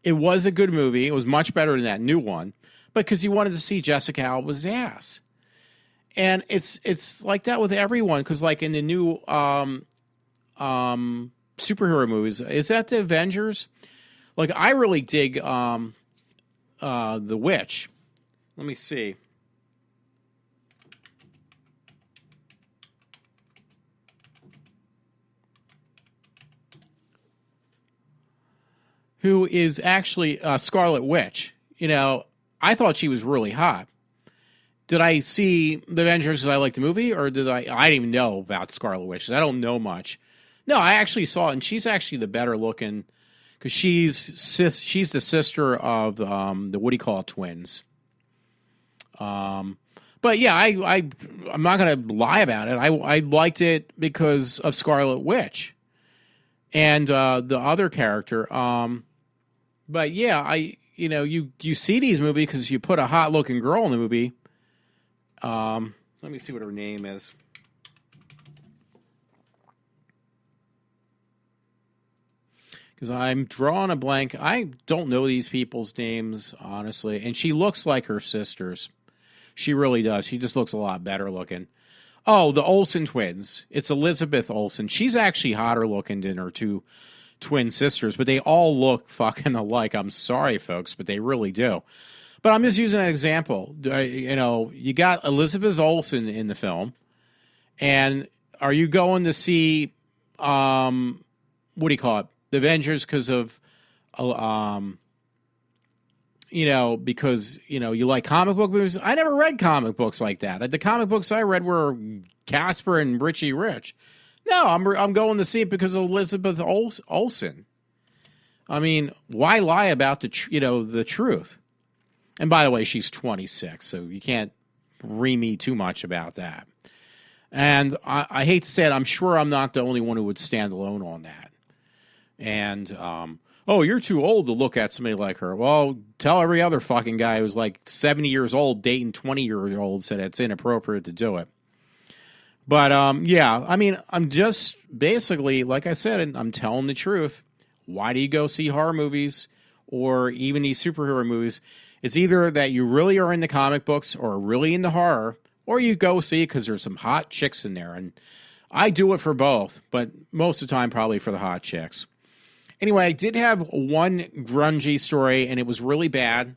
It was a good movie. It was much better than that new one, but because you wanted to see Jessica Alba's ass. And it's like that with everyone, because like in the new superhero movies, is that the Avengers? Like, I really dig The Witch. Let me see. Who is actually Scarlet Witch. I thought she was really hot. Did I see The Avengers because I liked the movie, or did I didn't even know about Scarlet Witch. I don't know much. No, I actually saw it, and she's actually the better looking, because she's the sister of the what do you call it, twins. But yeah, I'm not gonna lie about it. I liked it because of Scarlet Witch and the other character. But yeah, you see these movies because you put a hot looking girl in the movie. Let me see what her name is. Because I'm drawing a blank. I don't know these people's names, honestly. And she looks like her sisters. She really does. She just looks a lot better looking. Oh, the Olsen twins. It's Elizabeth Olsen. She's actually hotter looking than her two twin sisters, but they all look fucking alike. I'm sorry, folks, but they really do. But I'm just using an example. You got Elizabeth Olsen in the film, and are you going to see, what do you call it, The Avengers because of, because, you like comic book movies? I never read comic books like that. The comic books I read were Casper and Richie Rich. No, I'm going to see it because of Elizabeth Olsen. I mean, why lie about the truth? And by the way, she's 26, so you can't me too much about that. And I hate to say it, I'm sure I'm not the only one who would stand alone on that. And, you're too old to look at somebody like her. Well, tell every other fucking guy who's like 70 years old dating 20-year-olds that it's inappropriate to do it. But, yeah, I mean, I'm just basically, like I said, I'm telling the truth. Why do you go see horror movies or even these superhero movies? It's either that you really are into comic books or really into horror, or you go see it because there's some hot chicks in there. And I do it for both, but most of the time probably for the hot chicks. Anyway, I did have one grungy story, and it was really bad.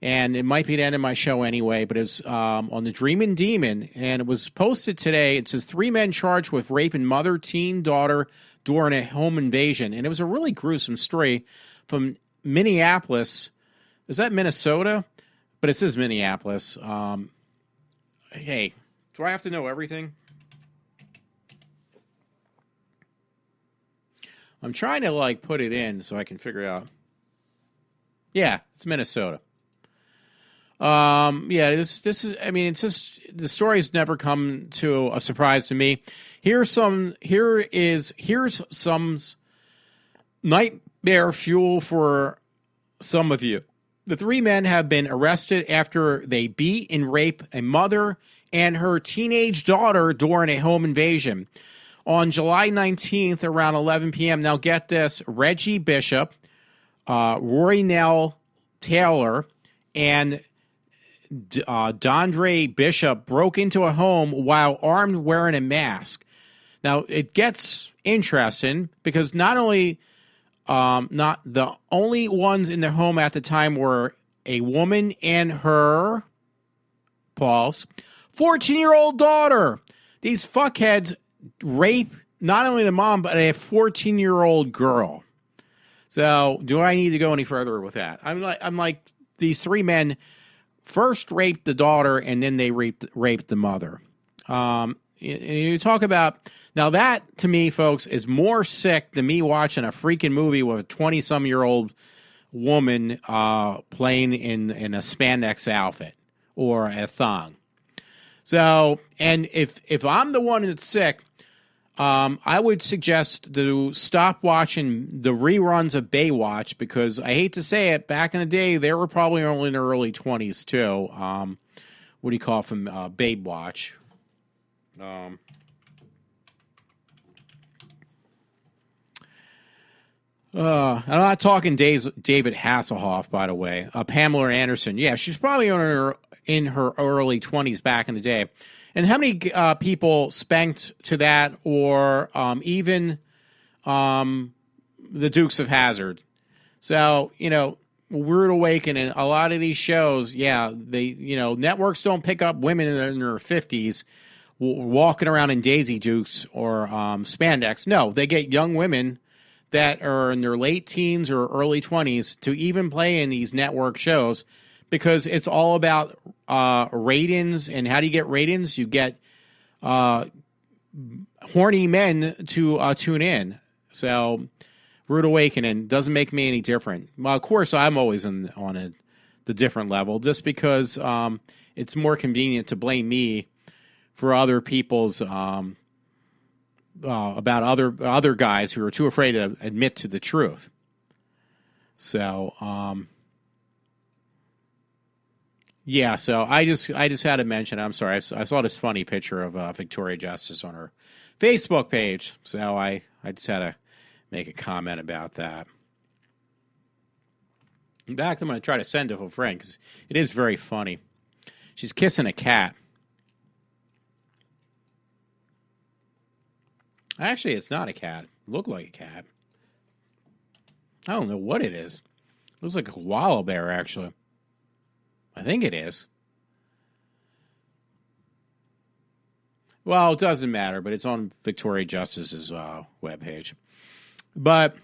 And it might be the end of my show anyway, but it's on the Dreamin' Demon, and it was posted today. It says 3 men charged with raping mother, teen, daughter during a home invasion. And it was a really gruesome story from Minneapolis. Is that Minnesota? but it says Minneapolis. Hey, do I have to know everything? I'm trying to like put it in so I can figure out. Yeah, it's Minnesota. Yeah, this is. I mean, it's just the story's never come to a surprise to me. Here's some nightmare fuel for some of you. The three men have been arrested after they beat and raped a mother and her teenage daughter during a home invasion. On July 19th, around 11 p.m., now get this, Reggie Bishop, Rory Nell Taylor, and Dondre Bishop broke into a home while armed, wearing a mask. Now, it gets interesting because not the only ones in the home at the time were a woman and her, pause, 14-year-old daughter. These fuckheads rape not only the mom, but a 14-year-old girl. So, do I need to go any further with that? I'm like these three men first raped the daughter and then they raped the mother. You talk about now that to me, folks, is more sick than me watching a freaking movie with a 20-some-year-old woman playing in a spandex outfit or a thong. So, and if I'm the one that's sick, I would suggest to stop watching the reruns of Baywatch because I hate to say it, back in the day, they were probably only in their early 20s too. What do you call from Baywatch? I'm not talking David Hasselhoff, by the way. Pamela Anderson. Yeah, she's probably in her early 20s back in the day. And how many people spanked to that or even the Dukes of Hazzard? So, Rude Awakening, a lot of these shows, yeah, networks don't pick up women in their 50s walking around in Daisy Dukes or spandex. No, they get young women that are in their late teens or early 20s to even play in these network shows because it's all about ratings. And how do you get ratings? You get horny men to tune in. So Rude Awakening doesn't make me any different. Well, of course, I'm always on the different level just because it's more convenient to blame me for other people's about other guys who are too afraid to admit to the truth. So, yeah. So I just had to mention. I'm sorry. I saw this funny picture of Victoria Justice on her Facebook page. So I just had to make a comment about that. In fact, I'm going to try to send it to a friend because it is very funny. She's kissing a cat. Actually, it's not a cat. It looked like a cat. I don't know what it is. It looks like a koala bear, actually. I think it is. Well, it doesn't matter, but it's on Victoria Justice's webpage. But,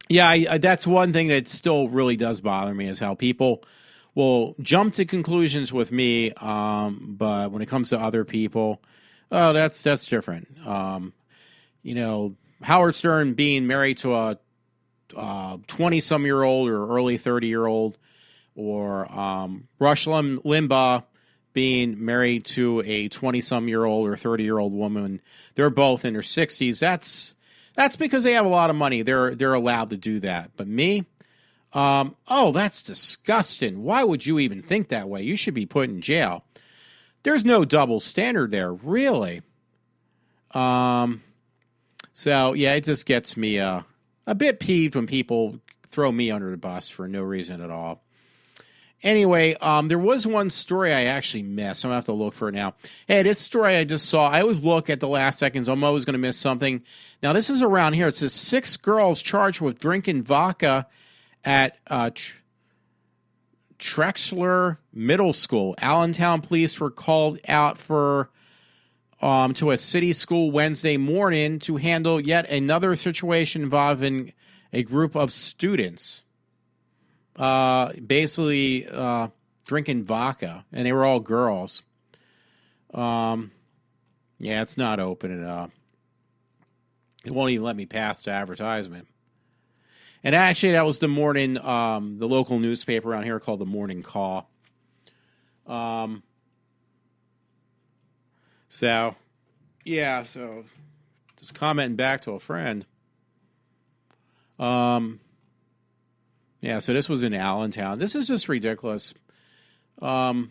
yeah, that's one thing that still really does bother me is how people will jump to conclusions with me, but when it comes to other people, oh, that's different. Howard Stern being married to a 20-some-year-old or early 30-year-old, or Rush Limbaugh being married to a 20-some-year-old or 30-year-old woman. They're both in their 60s. That's because they have a lot of money. They're allowed to do that. But me, that's disgusting. Why would you even think that way? You should be put in jail. There's no double standard there, really. So, yeah, it just gets me a bit peeved when people throw me under the bus for no reason at all. Anyway, there was one story I actually missed. I'm going to have to look for it now. Hey, this story I just saw, I always look at the last seconds. I'm always going to miss something. Now, this is around here. It says 6 girls charged with drinking vodka at Trexler Middle School. Allentown police were called out to a city school Wednesday morning to handle yet another situation involving a group of students. Basically, drinking vodka, and they were all girls. Yeah, it's not opening up. It won't even let me pass the advertisement. And actually, that was the morning, the local newspaper around here called the Morning Call. So, yeah, so just commenting back to a friend. Yeah, so this was in Allentown. This is just ridiculous. Anyway,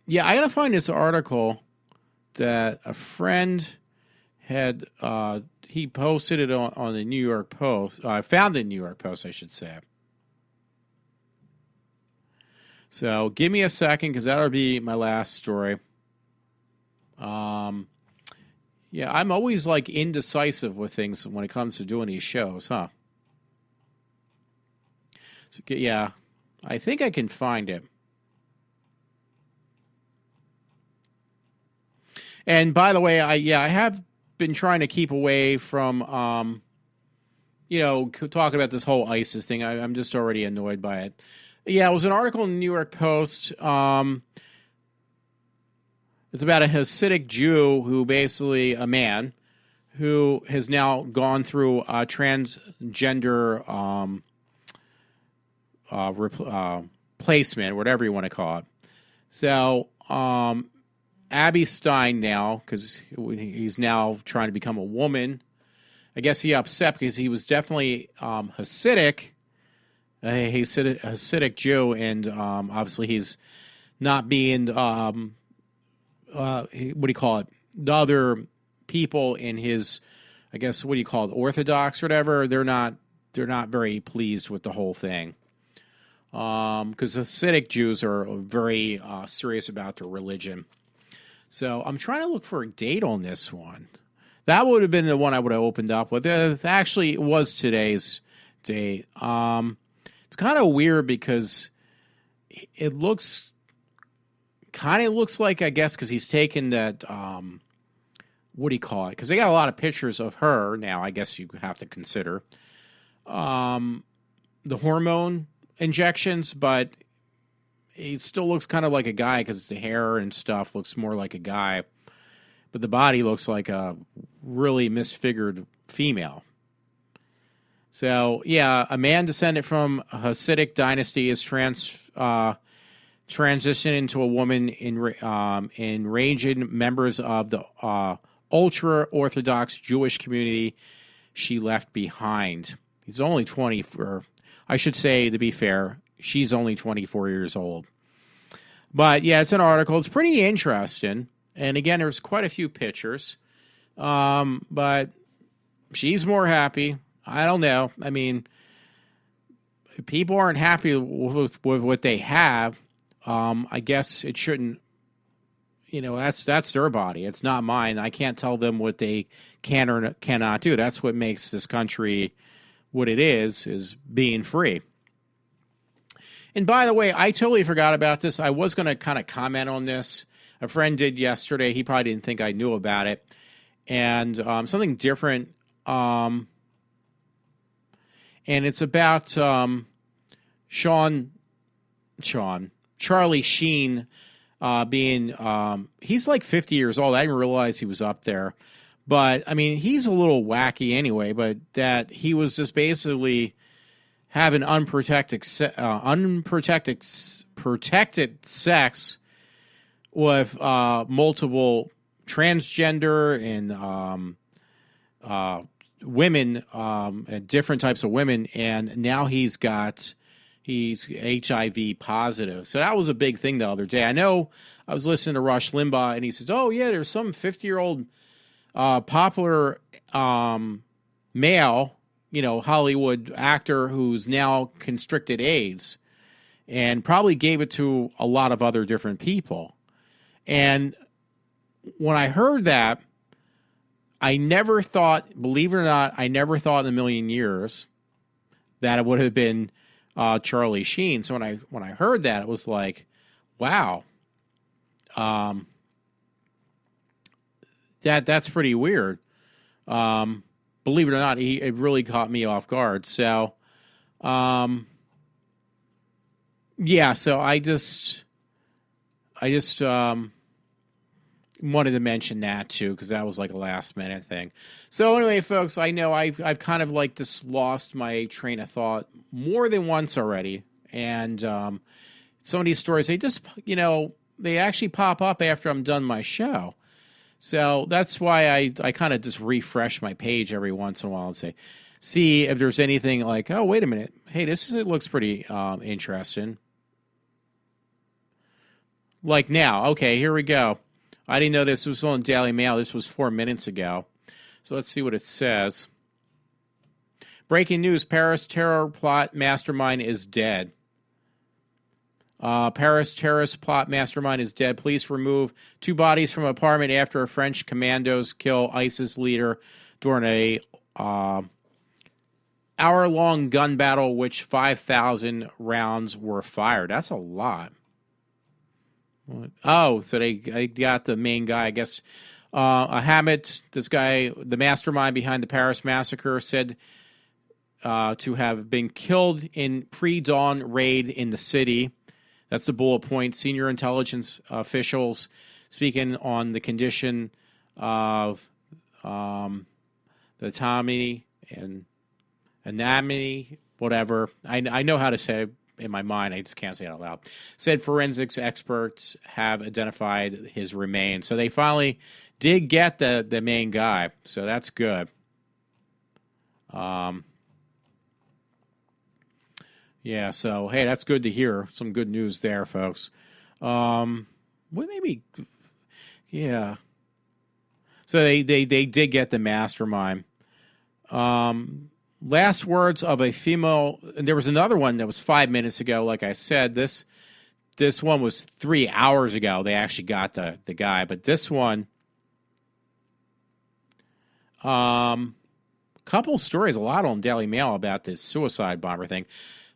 yeah, I gotta find this article that a friend had, he posted it on the New York Post. I found it in the New York Post, I should say. So give me a second, because that'll be my last story. Yeah, I'm always like indecisive with things when it comes to doing these shows, huh? So, yeah, I think I can find it. And by the way, I have been trying to keep away from, talking about this whole ISIS thing. I'm just already annoyed by it. Yeah, it was an article in the New York Post. It's about a Hasidic Jew who basically, a man, who has now gone through a transgender placement, whatever you want to call it. So, Abby Stein now, because he's now trying to become a woman. I guess he upset because he was definitely Hasidic, a Hasidic Jew, and obviously he's not being what do you call it? The other people in his, I guess, what do you call it? Orthodox or whatever. They're not very pleased with the whole thing. Because Hasidic Jews are very serious about their religion. So I'm trying to look for a date on this one. That would have been the one I would have opened up with. Actually, it was today's date. It's kind of weird because it looks like, I guess, because he's taken that, what do you call it? Because they got a lot of pictures of her now, I guess you have to consider. The hormone injections, but he still looks kind of like a guy because the hair and stuff looks more like a guy. But the body looks like a really misfigured female. So, yeah, a man descended from a Hasidic dynasty is transitioned into a woman enraging members of the ultra-Orthodox Jewish community she left behind. He's only 24. I should say, to be fair, she's only 24 years old. But, yeah, it's an article. It's pretty interesting. And, again, there's quite a few pictures. But she's more happy. I don't know. I mean, if people aren't happy with what they have, I guess it shouldn't, that's their body. It's not mine. I can't tell them what they can or cannot do. That's what makes this country what it is being free. And by the way, I totally forgot about this. I was going to kind of comment on this. A friend did yesterday. He probably didn't think I knew about it. And something different. And it's about Charlie Sheen being, he's like 50 years old. I didn't realize he was up there. But, I mean, he's a little wacky anyway, but that he was just basically having unprotected sex with multiple transgender and women, different types of women, and now he's HIV positive. So that was a big thing the other day. I know I was listening to Rush Limbaugh, and he says, oh, yeah, there's some 50-year-old popular male, Hollywood actor who's now constricted AIDS and probably gave it to a lot of other different people. And when I heard that, I never thought, believe it or not, I never thought in a million years that it would have been Charlie Sheen. So when I heard that, it was like, wow, that's pretty weird. Believe it or not, it really caught me off guard. So, Yeah, so I just wanted to mention that too because that was like a last minute thing. So anyway, folks, I know I've kind of like just lost my train of thought more than once already, and some of these stories they just they actually pop up after I'm done my show. So that's why I kind of just refresh my page every once in a while and see if there's anything like, oh, wait a minute, hey, it looks pretty interesting. Like now, okay, here we go. I didn't know this was on Daily Mail. This was 4 minutes ago. So let's see what it says. Breaking news, Paris terror plot mastermind is dead. Paris terrorist plot mastermind is dead. Police remove 2 bodies from an apartment after a French commandos kill ISIS leader during a hour-long gun battle, which 5,000 rounds were fired. That's a lot. Oh, so they got the main guy, I guess. Hamid, this guy, the mastermind behind the Paris massacre, said to have been killed in pre-dawn raid in the city. That's the bullet point. Senior intelligence officials speaking on the condition of the autonomy and anatomy, whatever. I know how to say it in my mind. I just can't say it out loud. Said forensics experts have identified his remains. So they finally did get the main guy. So that's good. Yeah, so, hey, that's good to hear. Some good news there, folks. Maybe, yeah. So they did get the mastermind. Last words of a female, and there was another one that was 5 minutes ago, like I said. This one was 3 hours ago. They actually got the guy. But this one, couple stories, a lot on Daily Mail about this suicide bomber thing.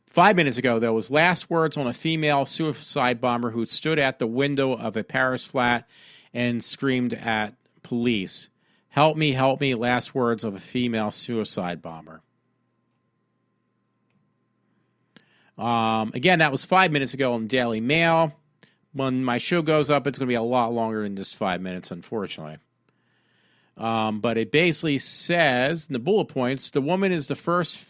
5 minutes ago, though, was last words on a female suicide bomber who stood at the window of a Paris flat and screamed at police. Help me, help me, last words of a female suicide bomber. Again, that was 5 minutes ago on Daily Mail. When my show goes up, it's going to be a lot longer than just 5 minutes, unfortunately. But it basically says, in the bullet points, the woman is the first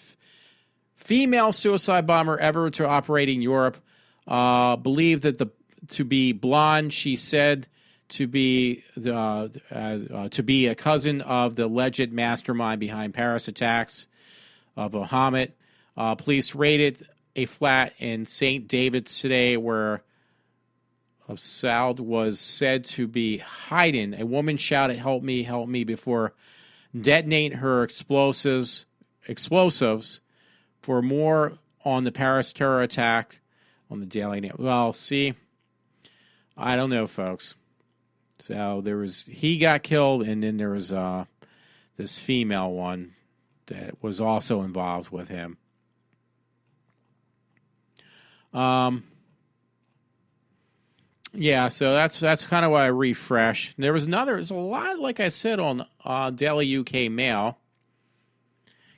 female suicide bomber ever to operate in Europe. Believed that to be blonde, she said to be a cousin of the alleged mastermind behind Paris attacks of Mohammed. Police raided a flat in St. David's today where Saud was said to be hiding. A woman shouted, help me, before detonating her explosives. For more on the Paris terror attack on the Daily Mail. Well, see, I don't know, folks. So he got killed, and then there was this female one that was also involved with him. Yeah, so that's kind of why I refreshed. There's a lot, like I said, on Daily UK Mail.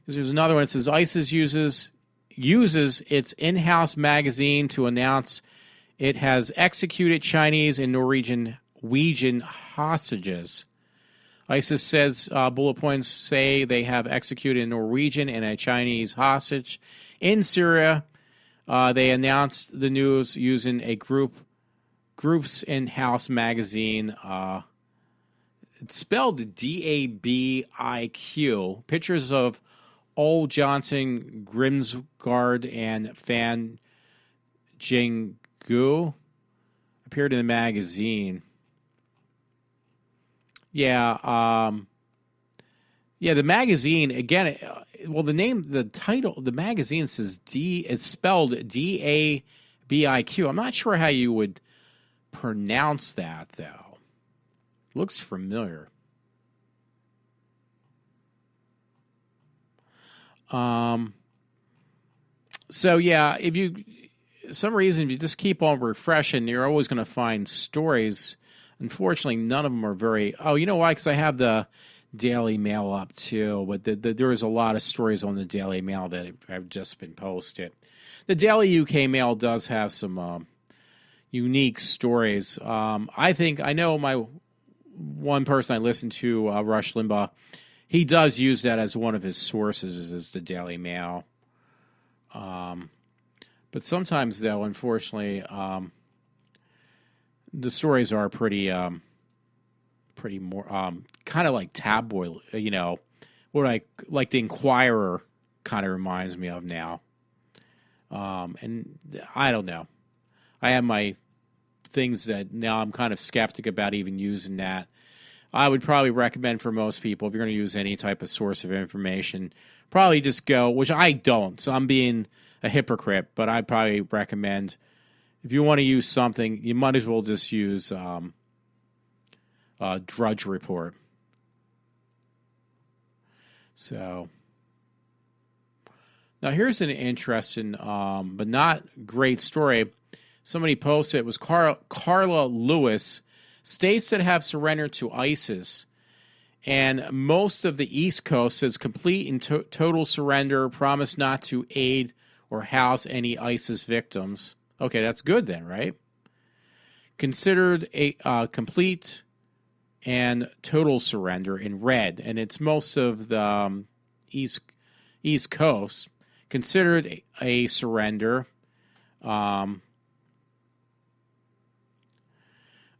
Because there's another one that says ISIS uses its in-house magazine to announce it has executed Chinese and Norwegian hostages. ISIS says bullet points say they have executed a Norwegian and a Chinese hostage in Syria. They announced the news using a group's in-house magazine. It's spelled DABIQ. Pictures of Ole Johnson, Grimsgard, and Fan Jinggu appeared in the magazine. Yeah, the magazine, again, the title of the magazine says it's spelled DABIQ. I'm not sure how you would pronounce that, though. Looks familiar. So yeah, if you just keep on refreshing, you're always going to find stories. Unfortunately, none of them are very. Oh, you know why? Because I have the Daily Mail up too, but there is a lot of stories on the Daily Mail that have just been posted. the Daily UK Mail does have some unique stories. I know my one person I listen to, Rush Limbaugh, he does use that as one of his sources, is the Daily Mail. But sometimes, though, unfortunately, the stories are pretty more kind of like tabloid. What like the Inquirer kind of reminds me of now. And I don't know. I have my things that now I'm kind of skeptic about even using that. I would probably recommend for most people, if you're going to use any type of source of information, probably just go, which I don't, so I'm being a hypocrite, but I'd probably recommend, if you want to use something, you might as well just use Drudge Report. So, now here's an interesting but not great story. Somebody posted, it was Carla Lewis, states that have surrendered to ISIS, and most of the East Coast says complete and total surrender, promise not to aid or house any ISIS victims. Okay, that's good then, right? Considered a complete and total surrender in red, and it's most of the East Coast. Considered a surrender.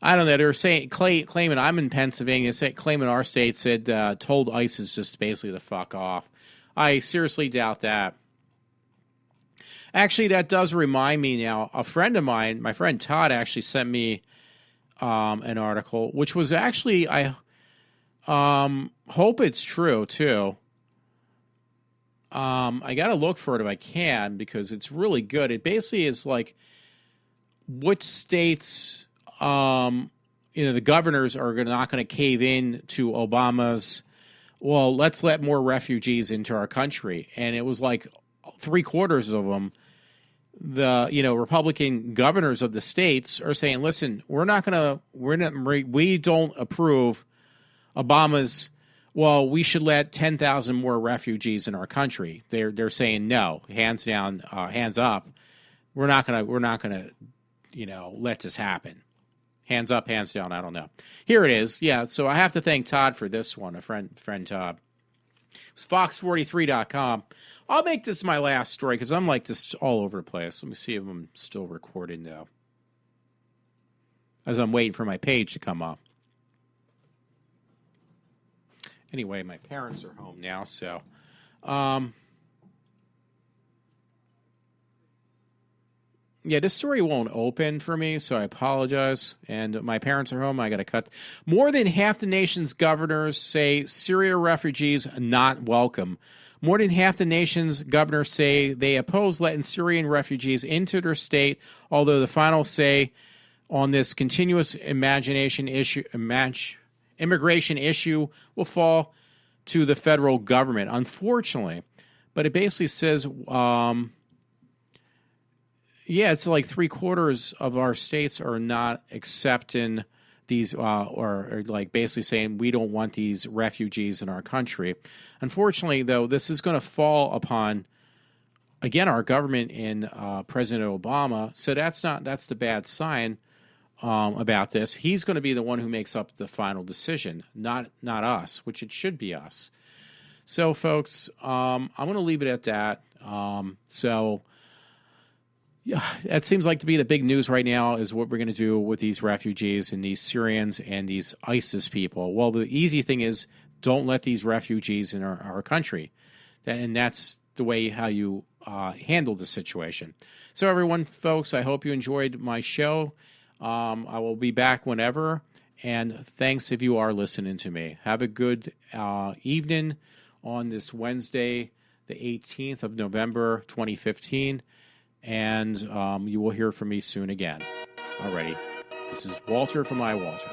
I don't know. They're saying claiming I'm in Pennsylvania. Claiming our state said told ISIS just basically to fuck off. I seriously doubt that. Actually, that does remind me now. A friend of mine, my friend Todd, actually sent me an article, which was actually, I hope it's true too. I got to look for it if I can, because it's really good. It basically is like which states, the governors are not going to cave in to Obama's, well, let's let more refugees into our country. And it was like 3/4 of them, the Republican governors of the states are saying, listen, we don't approve Obama's, well, we should let 10,000 more refugees in our country. They're saying no, hands down, hands up. We're not gonna let this happen. Hands up, hands down, I don't know. Here it is. Yeah, so I have to thank Todd for this one, a friend Todd. It's fox43.com. I'll make this my last story because I'm like this all over the place. Let me see if I'm still recording now, as I'm waiting for my page to come up. Anyway, my parents are home now, so yeah, this story won't open for me, so I apologize. And my parents are home. I got to cut. More than half the nation's governors say Syria refugees not welcome. More than half the nation's governors say they oppose letting Syrian refugees into their state, although the final say on this continuous immigration issue will fall to the federal government, unfortunately. But it basically says, it's like 3/4 of our states are not accepting these, or like basically saying we don't want these refugees in our country. Unfortunately, though, this is going to fall upon, again, our government and President Obama. So that's the bad sign about this. He's going to be the one who makes up the final decision, not us, which it should be us. So, folks, I'm going to leave it at that. Yeah, that seems like to be the big news right now, is what we're going to do with these refugees and these Syrians and these ISIS people. Well, the easy thing is don't let these refugees in our country. And that's the way how you handle the situation. So, everyone, folks, I hope you enjoyed my show. I will be back whenever. And thanks if you are listening to me. Have a good evening on this Wednesday, the 18th of November, 2015. And you will hear from me soon again. Alrighty. This is Walter from iWalter.